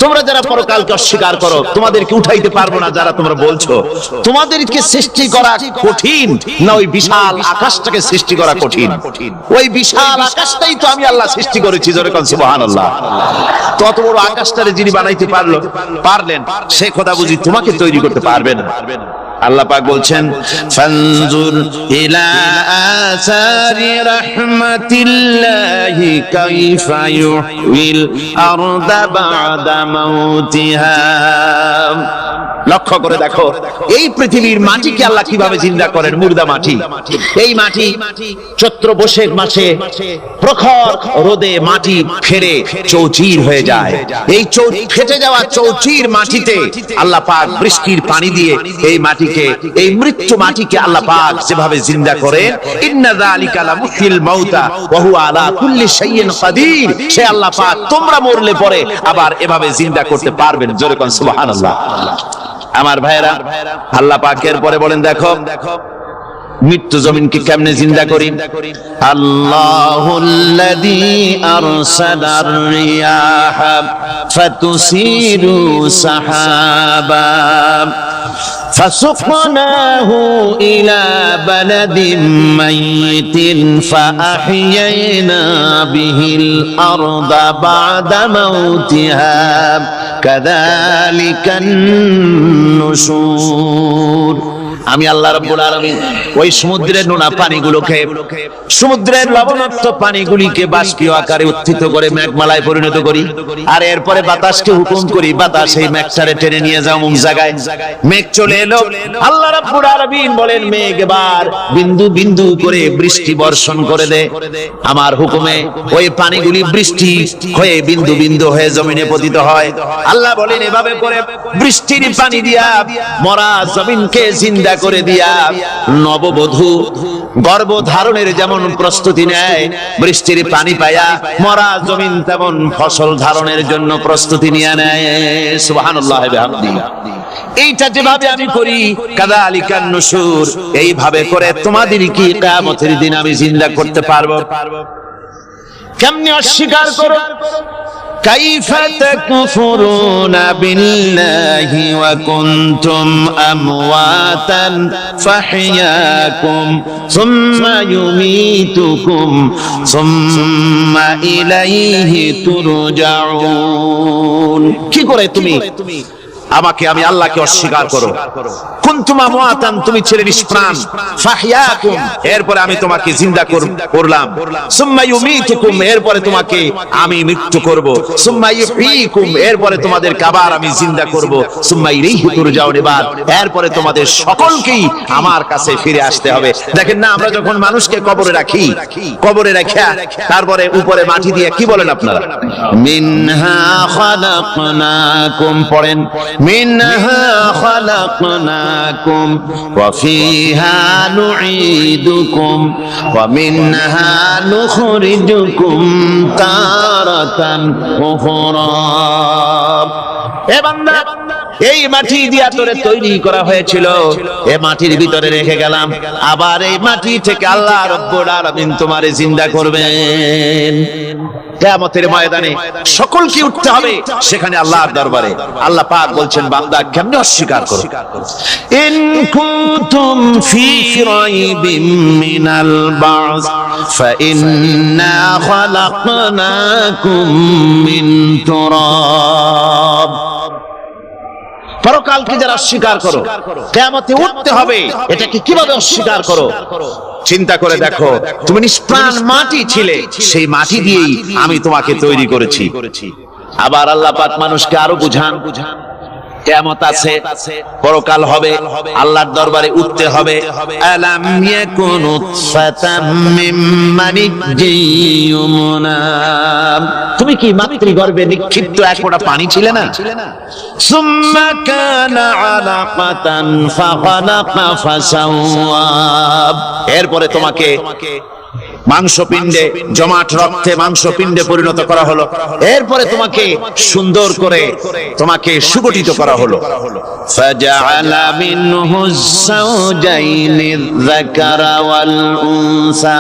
তোমরা যারা পরকালকে অস্বীকার করো, তোমাদেরকে উঠাইতে পারবো না যারা তোমরা বলছো, তোমাদেরকে সৃষ্টি করা কঠিন না ওই বিশাল আকাশটাকে সৃষ্টি করা কঠিন? ওই বিশাল আকাশটাই তো আমি আল্লাহ সৃষ্টি করেছি। জোরে কোন সুবহানাল্লাহ। তত বড় আকাশটারে যিনি বানাইতে পারলেন, সে কথা বুঝি তোমাকে তৈরি করতে পারবে না? আল্লাহ পাক বলছেন, ফানজুর ইলা আসারি রাহমাতিল্লাহি কাইফা ইউহিল আরদা বাদা মাউতিহা। লক্ষ্য করে দেখো, এই পৃথিবীর মাটিকে আল্লাহ কিভাবে জিন্দা করেন। মুর্দা মাটি, এই মাটি চৈত্র বৈশাখ মাসে প্রখর রোদে মাটি ফেরে চৌচির হয়ে যায়। এই ফেটে যাওয়া চৌচির মাটিতে আল্লাহ পাক বৃষ্টির পানি দিয়ে এই মাটিকে, এই মৃত্যু মাটিকে আল্লাহ পাক যেভাবে জিন্দা করেন, ইন্না যালিকা লামুহিল মাউতা ওয়া হুয়া আলা কুল্লি শাইইন কাদির। সে আল্লাহ পাক তোমরা মরলে পরে আবার এভাবে জিন্দা করতে পারবেন। জোরে কোন সুবহানাল্লাহ। আমার ভাইরা, আল্লাহ পাকের পরে বলেন, দেখো মৃত্যু জমিনকে কেমনে জিন্দা করি। আল্লাহুল্লাযী আরসালার রিয়াহা ফাতুসিরু সাহাবা ফাসুকনাহু ইলা বালাদিন মাইতিন ফাআহইয়ানা বিহিল আরদা বা'দা মাউতিহা কাযালিকান নুশুর। আমি আল্লাহ রাব্বুল আলামিন ওই সমুদ্রের নোনা পানিগুলোকে, সমুদ্রের লবণাক্ত পানিগুলিকে বাষ্পীয় আকারে উত্থিত করে মেঘমালায় পরিণত করি, আর এরপরে বাতাসকে হুকুম করি, বাতাস এই মেঘটারে টেনে নিয়ে যাও অমুক জায়গায়। মেঘ চলে এলো, আল্লাহ রাব্বুল আলামিন বলেন, মেঘ এবার বিন্দু বিন্দু করে বৃষ্টি বর্ষণ করে দে। আমার হুকুমে ওই পানিগুলি বৃষ্টি হয়ে বিন্দু বিন্দু হয়ে জমিনে পতিত হয়। আল্লাহ বলেন, এভাবে করে বৃষ্টির পানি দিয়া মরা জমিনকে জিন্দা করে দিয়া নববধূ গর্ভধারণের যেমন প্রস্তুতি নেয়, বৃষ্টির পানি পায়া মরা জমিন তেমন ফসল ধারণের জন্য প্রস্তুতি নিয়ে নেয়। সুবহানাল্লাহ বিহামদি। এইটা যেভাবে আমি করি, কাযালিকান নুশুর, এইভাবে করে তোমাদের কি কিয়ামতের দিন আমি জিন্দা করতে পারবো? কেমনে অস্বীকার করো? কাইফা তাকফুরুনা বিল্লাহি ওয়া কুনতুম আমওয়াতান ফাহইয়াকুম সুম্মা ইউমীতুকুম সুম্মা ইলাইহি তুরজাউন। কি করে তুমি আমাকে, আমি আল্লাহকে অস্বীকার করো? কুনতুম আমওয়াতান, তুমি ছিলে নিষ্প্রাণ, ফাহইয়াকুম, এরপরে আমি তোমাকে জিন্দা করলাম, সুম্মা ইউমীতুকুম, এরপরে তোমাকে আমি মৃত্যু করব, সুম্মা ইউহয়িকুম, এরপরে তোমাদেরকে আবার আমি জিন্দা করব, সুম্মা ইলাইহি তুরজাউন, এরপরে তোমাদের সকলকেই আমার কাছে ফিরে আসতে হবে। দেখেন না, আমরা যখন মানুষকে কবরে রাখি, কবরে রাখা তারপরে উপরে মাটি দিয়ে কি বলেন আপনারা? মিনহা খালাকনাকুম, পড়েন মিনহা খালাকনাকুম ওয়া ফিহা নুঈদুকুম ওয়া মিনহা নুখরিজুকুম তারাতান উখরা। এ বান্দা, এই মাটি দিয়া তোরে তৈরি করা হয়েছিল, এই মাটির ভিতরে রেখে গেলাম, আবার এই মাটি থেকে আল্লাহ রাব্বুল আলামিন তোমারে জিন্দা করবেন। কিয়ামতের ময়দানে সকলকে উঠতে হবে সেখানে আল্লাহর দরবারে। আল্লাহ পাক বলছেন, বান্দা কেমনে অস্বীকার করো? ইন কুনতুম ফি রাইবিম মিনাল বা'স ফাইন্না খালাকনাকুম মিন তুরাব। পরকালকে যারা অস্বীকার করো, কিয়ামতে উঠতে হবে, এটাকে কিভাবে অস্বীকার করো? চিন্তা করে দেখো, তুমি নিষ্প্রাণ মাটি ছিলে, সেই মাটি দিয়েই আমি তোমাকে তৈরি করেছি। আবার আল্লাহ পাক মানুষকে আরো বুঝান, কিয়ামত আছে, পরকাল হবে, আল্লাহর দরবারে উঠতে হবে। আলাম ইয়াকুনু ফাতাম মিন মানিজ্জিয়ুমনা, তুমি কি মাতৃগর্ভে নিক্ষিপ্ত এক ফোঁটা পানি ছিলে না? সুম্মা কানা আলাকাতান ফাখালাকা ফাসাওয়া, এরপরে তোমাকে মাংসপিণ্ডে, জমাট রক্তে মাংসপিণ্ডে পরিণত করা হলো, এরপরে তোমাকে সুন্দর করে তোমাকে সুগঠিত করা হলো। ফাজআলা মিনহু যাওজাইনিল যাকারা ওয়াল উনসা,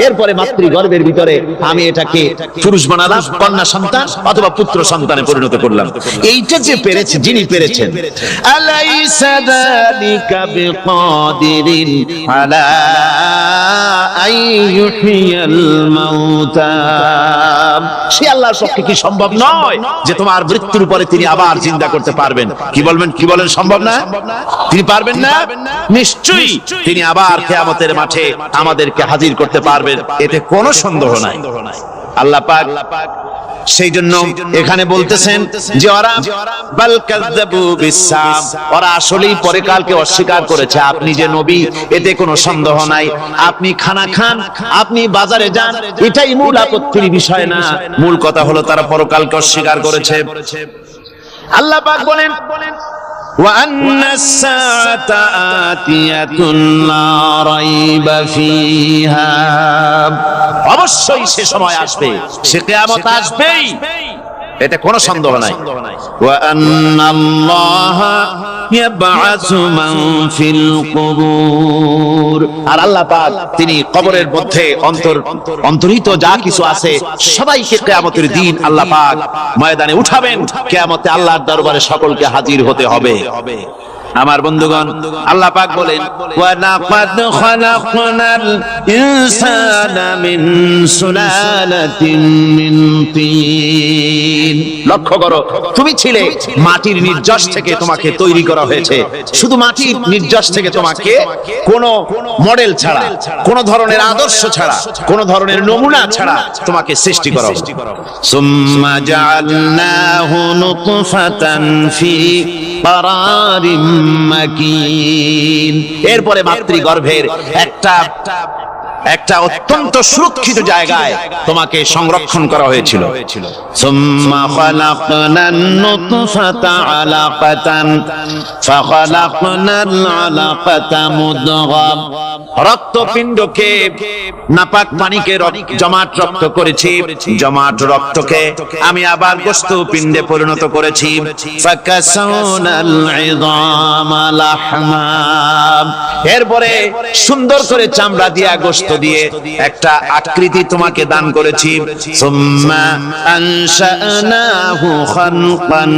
এরপরে মাতৃগর্ভের ভিতরে আমি এটাকে পুরুষ বানালাম, কন্যা সন্তান অথবা পুত্র সন্তানে পরিণত করলাম। এইটা যে পেরেছে, যিনি পেরেছেন, আলাইসা যালিকা বিকাদিরিন আলা আইয়ুহিয়াল মাউতা, সে আল্লাহর পক্ষে কি সম্ভব নয় যে তোমার মৃত্যুর পরে তিনি আবার জিন্দা করতে পারবেন? কি বলবেন, কি বলেন, সম্ভব না? তিনি পারবেন না? নিশ্চয়ই তিনি আবার কিয়ামতের মাঠে আমাদেরকে হাজির করতে পারবেন, এতে কোনো সন্দেহ নাই। আল্লাহ পাক সেই জন্য এখানে বলতেছেন যে ওরা বাল কাযাবু বিসাম, ওরা আসলেই পরকালকে অস্বীকার করেছে। আপনি যে নবী, এতে কোনো সন্দেহ নাই। আপনি খানা খান, আপনি বাজারে যান, এটাই মূল আপত্তির বিষয় না। মূল কথা হলো তারা পরকালকে অস্বীকার করেছে। আল্লাহ পাক বলেন, ওয়া আন্নাস সাআতা আতিয়াতুন লা রাইবা ফিহা, অবশ্যই সে সময় আসবে, সে কিয়ামত আসবেই, এটা কোনো সন্দেহ নাই। ওয়া আন্নাল্লাহা ইয়াবআসু মান ফিল কুবুর, আর আল্লাহ পাক তিনি কবরের মধ্যে অন্তর্হিত যা কিছু আছে সবাইকে কিয়ামতের দিন আল্লাহ পাক ময়দানে উঠাবেন। কিয়ামতে আল্লাহর দরবারে সকলকে হাজির হতে হবে। আমার বন্ধুগণ, আল্লাহ পাক বলেন, ওয়া লাকাদ খালাকনাল ইনসানা মিন সুলালাতিন মিন তিন। লক্ষ্য করো, তুমি ছিলে মাটির নির্যাস থেকে তোমাকে তৈরি করা হয়েছে। শুধু মাটির নির্যাস থেকে তোমাকে কোনো মডেল ছাড়া, কোনো ধরনের আদর্শ ছাড়া, কোনো ধরনের নমুনা ছাড়া তোমাকে সৃষ্টি করা হয়েছে। সুম্মা জাআলনাহু নুতফাতান ফি কারারিম মাকিন, এরপরে মাতৃগর্ভের একটা একটা অত্যন্ত সুরক্ষিত জায়গায় তোমাকে সংরক্ষণ করা হয়েছিল। সুম্মা খালাকনান নুতফাতা আলাকাতান ফাখালাকনাল আলাকাতা মুদগা, রক্তপিণ্ডকে নাপাক পানিকে জমাট রক্ত করেছি, জমাট রক্তকে আমি আবার গোশত পিণ্ডে পরিণত করেছি। ফাকাসাউনাল ইযামা লাহমা, এরপরে সুন্দর করে চামড়া দিয়া গোশত দিয়ে একটা আকৃতি তোমাকে দান করেছি। সুম্মা আনশানাহু খালকান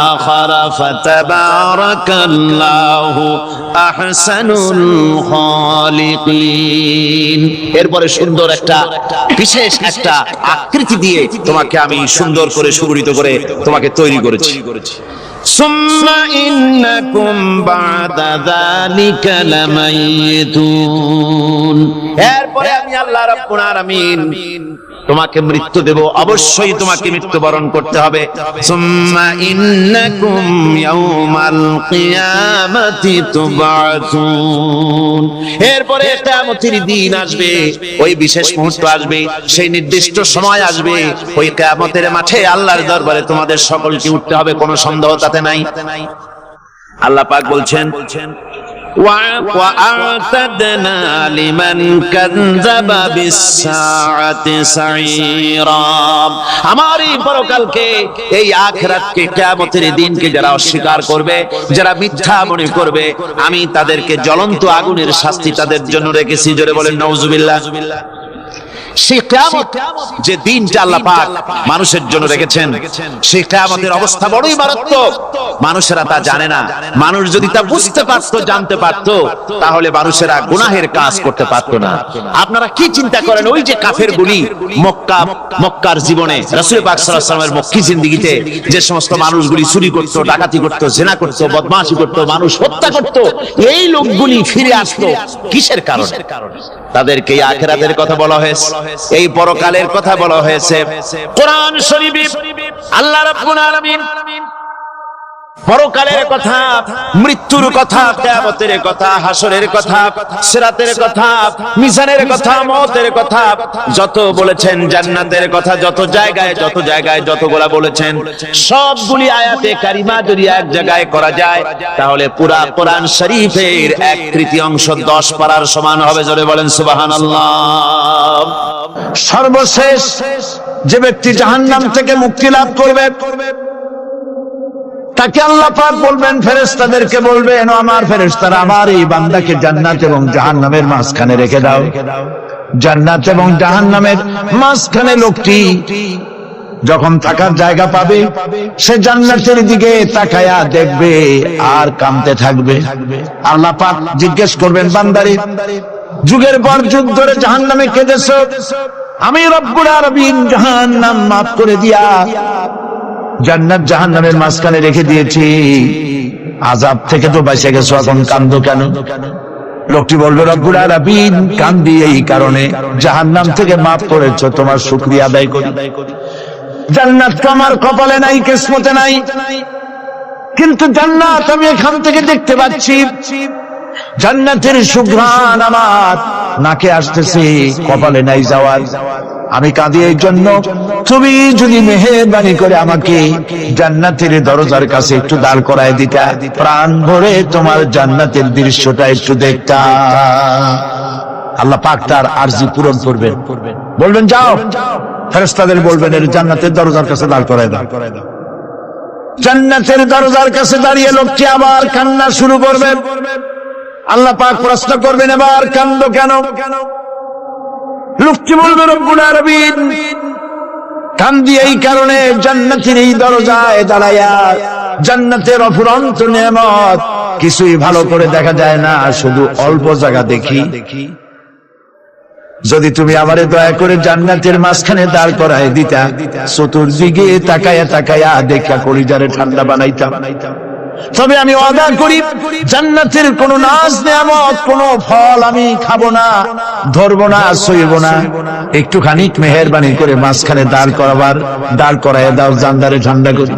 আখারা ফাতাবারাকাল্লাহু আহসানুল খালিকিন, এরপরে সুন্দর একটা বিশেষ একটা আকৃতি দিয়ে তোমাকে আমি সুন্দর করে সুগঠিত করে তোমাকে তৈরি করেছি। সুম্মা ইন্নাকুম বা'দা যালিকা লামাইতুন, এরপরে আমি আল্লাহ রাব্বুল আলামিন তোমাকে মৃত্যু দেব, অবশ্যই তোমাকে মৃত্যুবরণ করতে হবে। সুম্মা ইন্নাকুম ইয়াউমাল কিয়ামাতি তুবআতুন, এরপরে কিয়ামতের দিন আসবে, ওই বিশেষ মুহূর্ত আসবে, সেই নির্দিষ্ট সময় আসবে, ওই কিয়ামতের মাঠে আল্লাহর দরবারে তোমাদের সকলকে উঠতে হবে, কোনো সন্দেহ তাতে নাই। আল্লাহ পাক বলছেন وَأَعْتَدْنَا لِمَنْ كَذَّبَ بِالسَّاعَةِ سَعِيرًا, আমার এই পরকালকে, এই আখিরাতকে, কিয়ামতের দিনকে যারা অস্বীকার করবে, যারা মিথ্যা মনে করবে, আমি তাদেরকে জ্বলন্ত আগুনের শাস্তি তাদের জন্য রেখেছি। জোরে বলেন নাউজুবিল্লাহ। সেই কিয়ামত যে দিনটা আল্লাহ পাক মানুষের জন্য রেখেছেন, সেই কিয়ামতের অবস্থা বড়ই মারাত্মক। মানুষেরা তা জানে না। মানুষ যদি তা বুঝতে পারতো, জানতে পারতো, তাহলে মানুষেরা গুনাহের কাজ করতে পারতো না। আপনারা কি চিন্তা করেন, ওই যে কাফেরগুলি মক্কার জীবনে, রাসূল পাক সাল্লাল্লাহু আলাইহি ওয়াসাল্লামের মক্কি জিন্দেগিতে যে সমস্ত মানুষগুলি চুরি করত, ডাকাতি করত, জিনা করত, বদমাশি করত, মানুষ হত্যা করত, এই লোকগুলি ফিরে আসতো কিসের কারণে? তাদেরকে আখিরাতের কথা বলা হয়েছে, এই পরকালের কথা বলা হয়েছে। কোরআন শরীফে আল্লাহ রাব্বুল আলামিন পরকালের কথা, মৃত্যুর কথা, কিয়ামতের কথা, হাসরের কথা, সিরাতের কথা, মিজানের কথা, মওতের কথা যত বলেছেন, জান্নাতের কথা যত জায়গায় যতগুলা বলেছেন, সবগুলি আয়াতে কারিমা যদি এক জায়গায় করা যায়, তাহলে পুরা কোরআন শরীফের 1/3 10 পারার সমান হবে। জোরে বলেন সুবহানাল্লাহ। সর্বশেষ যে ব্যক্তি জাহান্নাম থেকে মুক্তি লাভ করবে, তাকে আল্লাহ পাক বলবেন, ফেরেশতাদেরকে বলবেন, ও আমার ফেরেশতারা, আমার এই বান্দাকে জান্নাত এবং জাহান্নামের মাঝখানে রেখে দাও। জান্নাত এবং জাহান্নামের মাঝখানে লোকটি যখন থাকার জায়গা পাবে, সে জান্নাতের দিকে তাকায়া দেখবে আর কাঁদতে থাকবে। আল্লাহ পাক জিজ্ঞেস করবেন, বান্দারে, যুগের পর যুগ ধরে জাহান্নামে কেঁদেছো, আমি রব্বুল আলামিন জাহান্নাম মাফ করে দিয়া জান্নাত জাহান্নামের মাঝখানে রেখে দিয়েছি, আযাব থেকে তো বেঁচে গেছো, এখন কান্দো কেন? লোকটি বলবে, রব্বুল আলামিন, কান্দি এই কারণে, জাহান্নাম থেকে মাফ করেছো, তোমার শুকরিয়া আদায় করি। জান্নাত তো আমার কপালে নাই, কিসমতে নাই, কিন্তু জান্নাত আমি এখান থেকে দেখতে পাচ্ছি। জান্নাতের সুঘ্রাণ আমার নাকে আসতেছে, কপালে নাই যাওয়ার। আমি কাঁদি এই জন্য, তুমি যদি মেহেরবানি করে আমাকে জান্নাতের দরজার কাছে একটু দাঁড় করায় দিতা, প্রাণ ভরে তোমার জান্নাতের দৃশ্যটা একটু দেখতা। আল্লাহ পাক তার আরজি পূরণ করবেন, বলবেন, যাও। ফেরেশতাদের বলবেন, এর জান্নাতের দরজার কাছে দাঁড় করায় দাও। জান্নাতের দরজার কাছে দাঁড়িয়ে লোকটি আবার কান্না শুরু করবে। আল্লাহ পাক প্রশ্ন করবেন, এবার কান্দো কেন? লোকটি বলবে, রব্বুল আলামিন, কান্দি এই কারণে, জান্নাতের এই দরজায় দাঁড়ায়া জান্নাতের অফুরন্ত নেয়ামত কিছুই ভালো করে দেখা যায় না, শুধু অল্প জায়গা দেখি। যদি তুমি আমারে দয়া করে জান্নাতের মাঝখানে দাঁড় করায় দিতা, চতুর্দিকে তাকায়া তাকায়া দেখা কলিজারে ঠান্ডা বানাইতাম। তবে আমি ওয়াদা করি, জান্নাতের কোন নাজ নেয়ামত, কোন ফল আমি খাবো না, ধরবো না, সইব না। একটুখানি মেহেরবানি করে মাঝখানে দাঁড় করায় দাও, জান্নারে ঠান্ডা করি।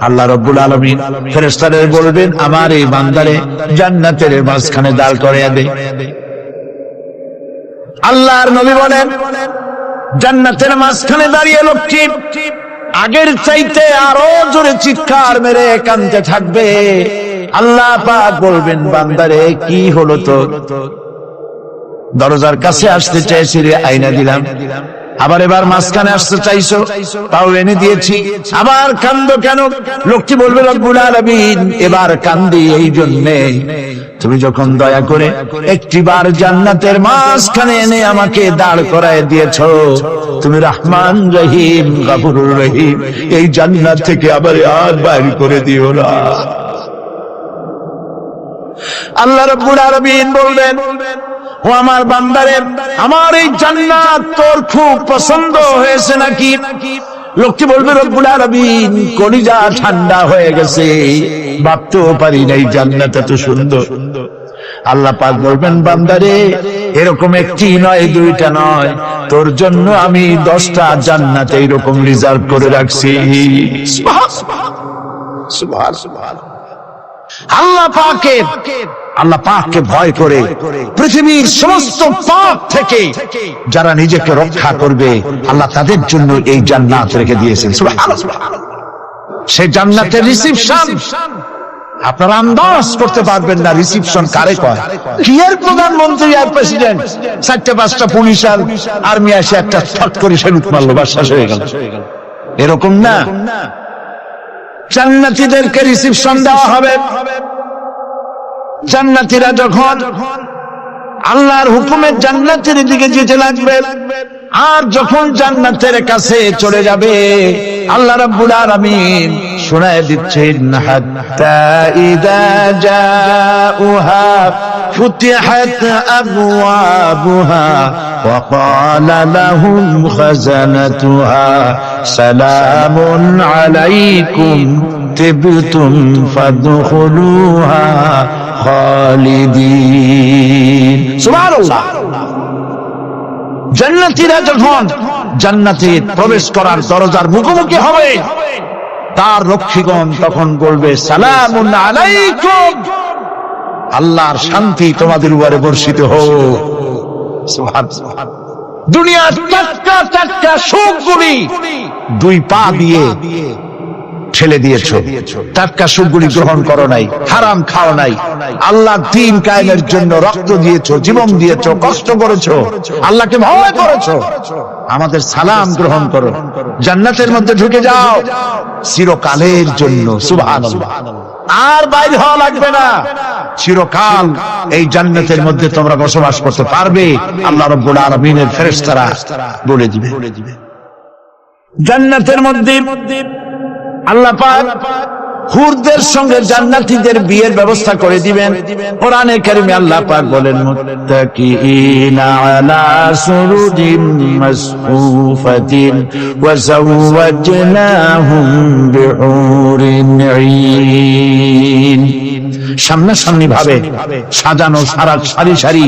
আল্লাহ রাব্বুল আলামিন ফেরেশতাদের বলবেন, আমার এই বান্দারে জান্নাতের মাঝখানে দাঁড় করাইয়া দে। আল্লাহর নবী বলেন, জান্নাতের মাঝখানে দাঁড়িয়ে লোকটি আগের চাইতে আরো জোরে চিৎকার মেরে কাঁদতে থাকবে। আল্লাহ পাক বলবেন, বান্দারে কি হলো তো? দরজার কাছে আসতে চাইছিলি, আইনা দিলাম। আবার এবার মাঝখানে আসতে চাইছো, তাও এনে দিয়েছি। আবার কান্দো কেন? লোকটি বলবে, রব্বুল আলামিন, এবার কান্দি এই জন্যে তুমি যখন দয়া করে একটিবার জান্নাতের মাঝখানে এনে আমাকে দাঁড় করায় দিয়েছো। তুমি রহমান রহিম, গফুরুর রহিম, এই জান্নাত থেকে আবার আর বাইর করে দিও না। আল্লাহ রাব্বুল আলামিন বলবেন, ও আমার বান্দারে, আমার এই জান্নাত তোর খুব পছন্দ হয়েছে নাকি? লোকটি বলবে, রব্বুল আলামিন, কলিজা ঠান্ডা হয়ে গেছে, ভাবতেও পারি না এই জান্নাত এত সুন্দর। আল্লাহ পাক বলবেন, বান্দারে, এরকম একটি নয়, দুইটা নয়, তোর জন্য আমি 10টা জান্নাত এইরকম রিজার্ভ করে রাখছি। সুবহানাল্লাহ। আল্লাহ পাককে ভয় করে পৃথিবীর সমস্ত পাপ থেকে যারা নিজেকে রক্ষা করবে, আল্লাহ তাদের জন্য এই জান্নাত রেখে দিয়েছেন। সুবহানাল্লাহ। সেই জান্নাতের রিসিপশন আপনারা আন্দাজ করতে পারবেন না। রিসিপশন কারে কয়? কি এর প্রধানমন্ত্রী আর প্রেসিডেন্ট, 4-5টা পুলিশ আর আর্মি এসে একটা ছট করে সেলুট মারলো, বাস শেষ হয়ে গেল, এরকম না। জান্নাতীদেরকে রিসিপশন দেওয়া হবে। জান্নাতীরা যখন আল্লাহর হুকুমে জান্নাতের দিকে যেতে লাগবে, আর যখন জান্নাতের কাছে চলে যাবে, আল্লাহ রাব্বুল আলামিন শোনায় দিচ্ছেন, হাত্তা ইযা জাউহা ফুতিহাত আবওয়াবুহা ওয়া ক্বালা লাহুম খাযানাতুহা সালামুন আলাইকুম তিবতুম ফাদখুলুহা খালিদিন। সুবহানাল্লাহ। জান্নাতীরা যখন জান্নাতে প্রবেশ করার দরজার মুখোমুখি হবে, তার রক্ষীগণ তখন বলবে, সালামুন আলাইকুম, আল্লাহর শান্তি তোমাদের উপরে বর্ষিত হোক। সুবহানাল্লাহ। দুনিয়ার টাটকা টাটকা সুখগুলি 2 পা দিয়ে ঠেলে দিয়েছো, টাটকা সুখগুলি গ্রহণ করো নাই, হারাম খাও নাই, আল্লাহ দ্বীন কায়েমের জন্য রক্ত দিয়েছো, জীবন দিয়েছো, কষ্ট করেছো, আল্লাহকে ভয় করেছো। আমাদের সালাম গ্রহণ করো, জান্নাতের মধ্যে ঢুকে যাও চিরকালের জন্য। সুবহানাল্লাহ। আর বাইরে হওয়া লাগবে না, চিরকাল এই জান্নাতের মধ্যে তোমরা বসবাস করতে পারবে। আল্লাহ রাব্বুল আলামিনের ফেরেশতারা বলে দিবে। জান্নাতের মধ্যে আল্লাহ পাক হুরদের সঙ্গে জান্নাতীদের বিয়ের ব্যবস্থা করে দিবেন। কোরআনে কারিমে আল্লাহ পাক বলেন, মুত্তাকিইনা আলা সুরুরিন মাসফুফাতিন ওয়া যাওয়াজনাহুম বিহুরিন ঈন। সামনাসামনি ভাবে সাজানো সারি সারি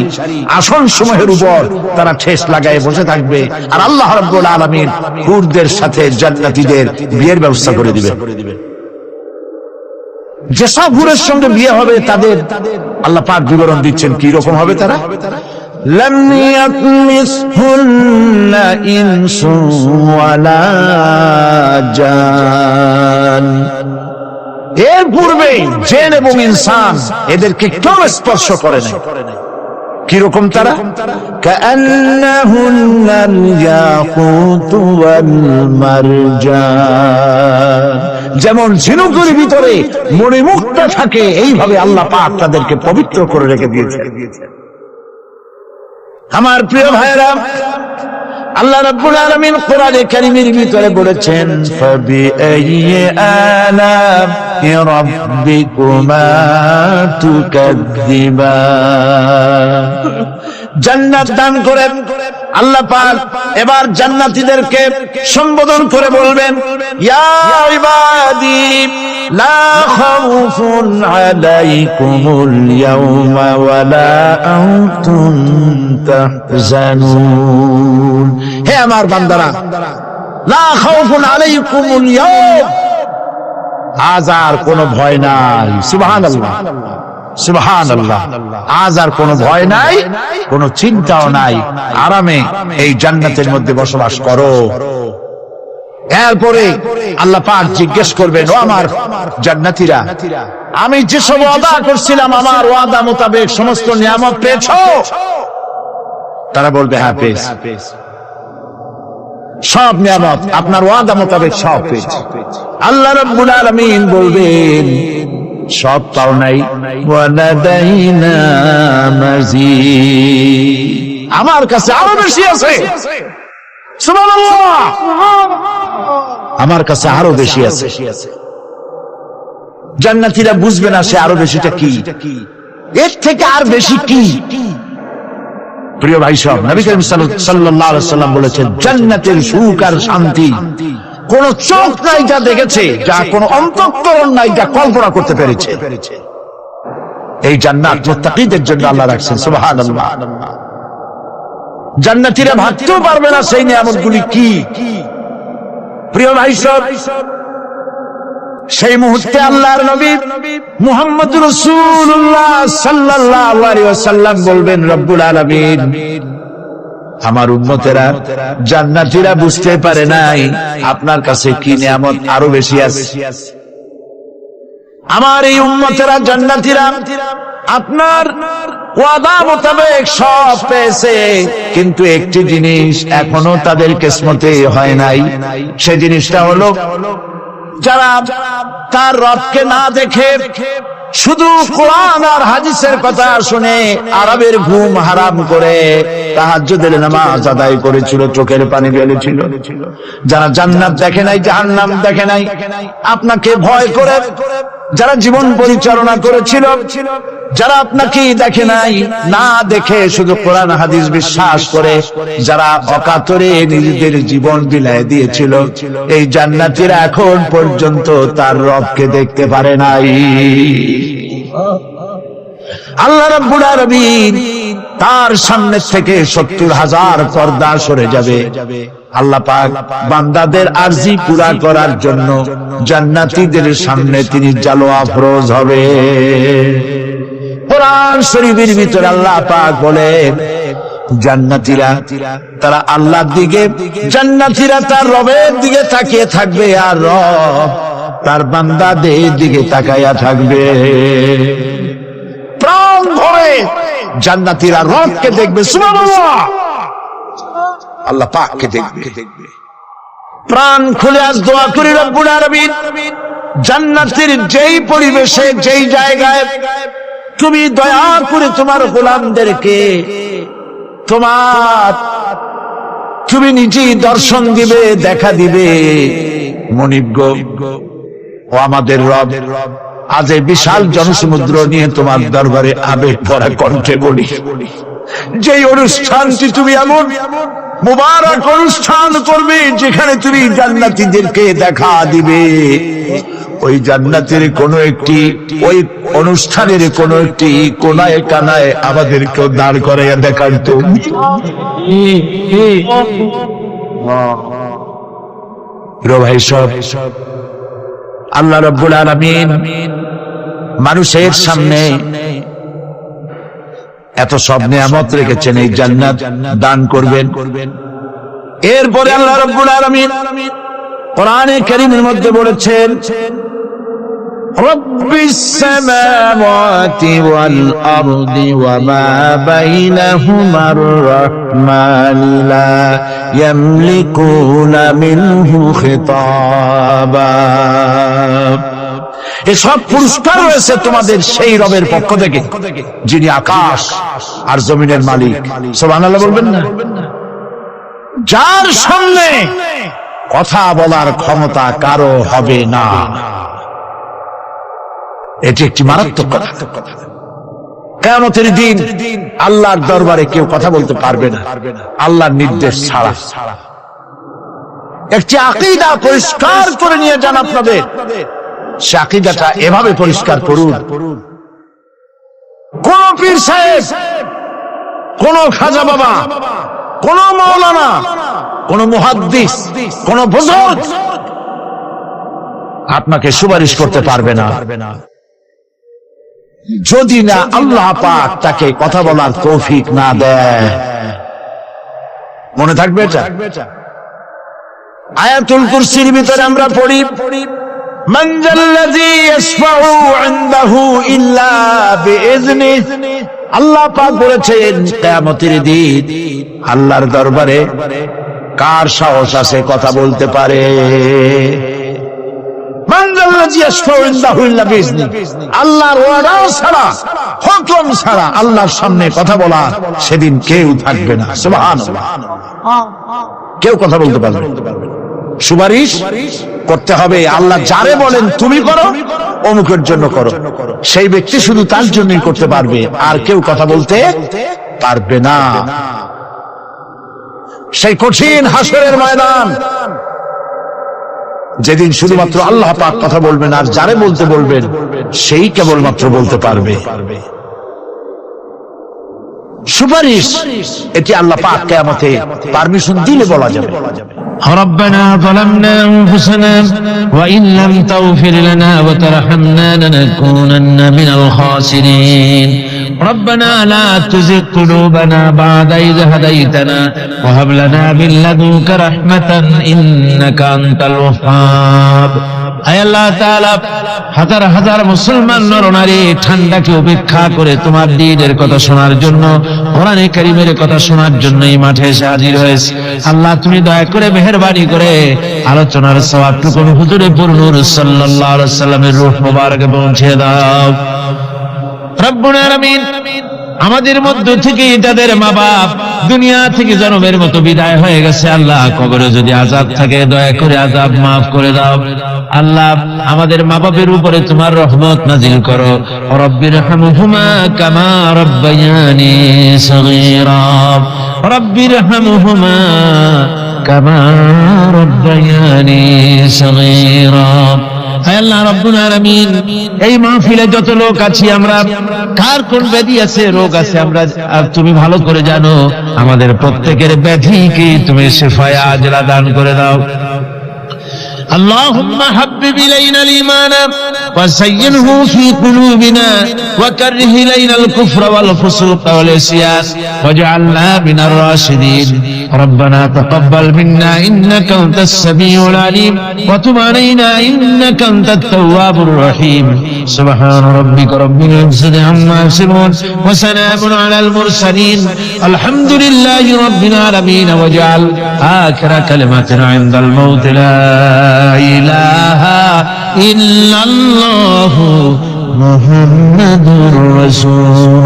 আসন সমূহের উপর তারা ঠেস লাগায় বসে থাকবে, আর আল্লাহ রাব্বুল আলামিন হুরদের সাথে জান্নাতীদের বিয়ের ব্যবস্থা করে দিবেন। যেসব হুরের সঙ্গে বিয়ে হবে তাদের আল্লাহ পাক বিবরণ দিচ্ছেন কি রকম হবে তারা। লাম ইয়াতমিসহুন্না ইনসুন ওয়ালা জান। এর পূর্বে জিন এবং ইনসান এদেরকে কেউ স্পর্শ করে নাই। কিরকম তারা? কাআন্নাহুন্নাল ইয়াকুতু ওয়াল মারজান। যেমন ঝিনুকের ভিতরে মণিমুক্তা থাকে, এইভাবে আল্লাহ পাক তাদেরকে পবিত্র করে রেখে দিয়েছেন। আমার প্রিয় ভাইরা, আল্লাহ রাব্বুল আলামিন কোরআনে কারীমের ভিতরে বলেছেন, ফাবিআইয়ি আলা'i রাব্বিকুমা তুকাযযিবান। জান্নাত দান করেন আল্লাহ পাক এবার জান্নাতীদেরকে সম্বোধন করে বলবেন, ইয়া ইবাদি লা খাউফুন আলাইকুমুল ইয়াওমা ওয়ালা আনতুম তাহজানুন। হে আমার বান্দারা, লা খাউফুন আলাইকুমুল ইয়াওম, আজ আর কোনো ভয় নাই। সুবহানাল্লাহ। সুবহানাল্লাহ। আজ আর কোনো ভয় নাই, কোনো চিন্তাও নাই, আরামে এই জান্নাতের মধ্যে বসবাস করো। এরপরে আল্লাহ পাক জিজ্ঞেস করবেন, ও আমার জান্নাতীরা, আমি যেসব ওয়াদা করছিলাম আমার ওয়াদা মোতাবেক সমস্ত নিয়ামত পেয়েছো? তারা বলবে হ্যাঁ পেয়েছি, সব নিয়ামত আপনার ওয়াদা মোতাবেক সব পেয়েছি। আল্লাহ রাব্বুল আলামিন বলবেন সব পাও নাই, ওয়ালাদাইনা মাজিদ, আমার কাছে আরো বেশি আছে। সুবহানাল্লাহ, আমার কাছে আরো বেশি আছে। জান্নাতীরা বুঝবে না সে আরো বেশিটা কি, এর থেকে আর বেশি কি। প্রিয় ভাই সব, নবী করিম সাল্লাল্লাহু আলাইহি ওয়াসাল্লাম বলেছেন, জান্নাতের সুখ আর শান্তি কোন চোখ নাই যা দেখেছে, যা কোন অন্তঃকরণ নাই যা কল্পনা করতে পেরেছে। এই জান্নাত মুত্তাকীদের জন্য আল্লাহ রাখছেন। সুবহানাল্লাহ। জান্নাতীরা ভাবতেও পারবে না সেই নিয়ামতগুলি কি। প্রিয় ভাই সব, সেই মুহূর্তে আল্লাহর নবী মুহাম্মদুর রাসূলুল্লাহ সাল্লাল্লাহু আলাইহি ওয়াসাল্লাম বলবেন, রব্বুল আলামিন, আমার উম্মতেরা জান্নাতীরা বুঝতে পারে নাই আপনার কাছে কি নিয়ামত আরো বেশি আছে। আমার এই উম্মতেরা জান্নাতীরা আপনার ওয়াদা মোতাবেক সব পেয়েছে, কিন্তু একটি জিনিস এখনো তাদের কিসমতে হয় নাই। সেই জিনিসটা হলো, যারা তার রবকে না দেখে শুধু কোরআন আর হাদিসের কথা শুনে আরবের ঘুম হারাম করে তাহাজ্জুদের নামাজ আদায় করেছিল, চোখের পানি ফেলেছিল, যারা জান্নাত দেখে নাই, জাহান্নাম দেখে নাই, আপনাকে ভয় করে যারা জীবন পরিচালনা করেছিল, যারা আপনাকে দেখে নাই, না দেখে শুধু কোরআন হাদিস বিশ্বাস করে যারা অকাতরে নিজেদের জীবন বিলায় দিয়েছিল, এই জান্নাতীরা এখন পর্যন্ত তার রবকে দেখতে পারে নাই। আল্লাহ রাব্বুল আলামিন তার সামনে থেকে ৭০,০০০ পর্দা সরে যাবে। আল্লাহ পাক বান্দাদের আরজি পুরা করার জন্য জান্নাতীদের সামনে তিনি জালোয়া ফরজ হবে। কোরআন শরীফের ভিতরে আল্লাহ পাক বলেন, জান্নাতীরা তারা আল্লাহর দিকে, জান্নাতীরা তার রবের দিকে তাকিয়ে থাকবে, আর রব তার বান্দাদের দিকে তাকাইয়া থাকবে। প্রাণ ভরে জান্নাতীরা রবকে দেখবে, সুবহানাল্লাহ, আল্লাহ পাককে দেখবে। প্রাণ খুলে আজ দোয়া করি, রব্বুল আলামিন, জান্নাতের যেই পরিবেশে, যেই জায়গায় তুমি দয়া করে তোমার গোলামদেরকে তুমি নিজেই দর্শন দিবে, দেখা দিবে। মনিব গো, ও আমাদের রব, আজ এই বিশাল জনসমুদ্র নিয়ে তোমার দরবারে আবেগ ভরা কণ্ঠে বলি, যেই অনুষ্ঠানটি তুমি এমন মুবারক অনুষ্ঠান করবে যেখানে তুমি জান্নাতীদেরকে দেখা দিবে, ওই জান্নাতের কোন একটি, ওই অনুষ্ঠানের কোন একটি কোনায় কানায় আমাদেরকেও দাঁড় করাইয়া দেখান তো। ভাই সব, আল্লাহ রাব্বুল আলামিন মানুষের সামনে এত সব নিয়ামত রেখেছেন, এই জান্নাত দান করবেন। এরপরে আল্লাহ রাব্বুল আলামিন কোরআনে কারীমের মধ্যে বলেছেন, রব্বিস সামাওয়াতি ওয়াল আরদি ওয়া মা বাইনাহুমার রাহমানি লা ইয়ামলিকুনা মিনহু খিতাবা। এসব পুরস্কার রয়েছে তোমাদের সেই রবের পক্ষ থেকে যিনি আকাশ আর জমিনের মালিক। সুবহানাল্লাহ বলবেন না? যার সামনে কথা বলার ক্ষমতা কারো হবে না। এটি একটি মারাত্মক কথা। কিয়ামতের দিন আল্লাহর দরবারে কেউ কথা বলতে পারবে না আল্লাহর নির্দেশ ছাড়া। একটি আকীদা পরিষ্কার করে নিয়ে যান আপনাদের, সে আকীদাটা এভাবে পরিষ্কার করুন, কোন পীর সাহেব, কোন খাজা বাবা, কোন মাওলানা, কোন মুহাদ্দিস, কোন বুজুর্গ আপনাকে সুপারিশ করতে পারবে না। যদি না আল্লাহ পাক তাকে কথা বলার তৌফিক না দেয়। মনে থাকবে এটা। আয়াতুল কুরসির ভিতরে আমরা পড়ি, মান যাল্লাযী ইয়াশফাউ ইনদাহু ইল্লা বিইজনিহি। আল্লাহ পাক বলেছেন কিয়ামতের দিন আল্লাহর দরবারে কার সাহস আছে কথা বলতে পারে? মান যাল্লাযী ইয়াশফাউ ইনদাহু ইল্লা বিইজনিহি। আল্লাহর ওয়াদা ছাড়া, হুকুম ছাড়া আল্লাহর সামনে কথা বলা সেদিন কেউ থাকবে না। সুবহানাল্লাহ। কেউ কথা বলতে পারবে না। সুপারিশ করতে হবে, আল্লাহ যারে বলেন তুমি করো, অমুকের জন্য করো, সেই ব্যক্তি শুধু তার জন্যই করতে পারবে, আর কেউ কথা বলতে পারবে না। সেই কঠিন হাসরের ময়দান, যেদিন শুধুমাত্র আল্লাহ পাক কথা বলবেন, আর যারে বলতে বলবেন সেই কেবলমাত্র বলতে পারবে। সুপারিশ এটি আল্লাহ পাক কিয়ামতে পারমিশন দিলে বলা যাবে। ربنا ظلمنا أنفسنا وإن لم تغفر لنا وترحمنا لنكونن من الخاسرين ربنا لا تزغ قلوبنا بعد إذ هديتنا وهب لنا من لدنك رحمة إنك أنت الوهاب আয় আল্লাহ তাআলা, হাজার হাজার মুসলমান নরনারী ঠান্ডাকে উপেক্ষা করে তোমার দ্বীনের কথা শোনার জন্য, কোরআনে কারীমের কথা শোনার জন্য এই মাঠে এসে হাজির হয়েছে। আল্লাহ তুমি দয়া করে মেহেরবানি করে আলোচনার সওয়াবটুকু হুজুরে পুরনূর সাল্লাল্লাহু আলাইহি ওয়াসাল্লামের রূহ মুবারকে পৌঁছে দাও। রব্বুল আলামিন, আমাদের মধ্য থেকে যাদের মা বাপ দুনিয়া থেকে জন্মের মতো বিদায় হয়ে গেছে, আল্লাহ কবরে যদি আযাব থাকে দয়া করে আযাব মাফ করে দাও। আল্লাহ আমাদের মা বাপের উপরে তোমার রহমত নাজিল করো। রব্বিরহামহুমা কামা রব্বায়ানি সগীরা, রব্বিরহামহুমা কামা রব্বায়ানি সগীরা। হে আল্লাহ রাব্বুল আলামিন, এই মাহফিলে যত লোক আছি আমরা, কার কোন ব্যাধি আছে, রোগ আছে, আমরা তুমি ভালো করে জানো। আমাদের প্রত্যেকের ব্যাধিকে তুমি শিফায়ে আজলা দান করে দাও। اللهم حبب إلينا الإيمان وزينه في قلوبنا وكره إلينا الكفر والفسوق والعصيان واجعلنا من الراشدين ربنا تقبل منا إنك أنت السميع العليم وتب علينا إنك أنت التواب الرحيم سبحان ربك رب العزة عما يصفون وسلام على المرسلين الحمد لله رب العالمين واجعل آخر كلمتنا عند الموت لا إله إلا الله محمد رسول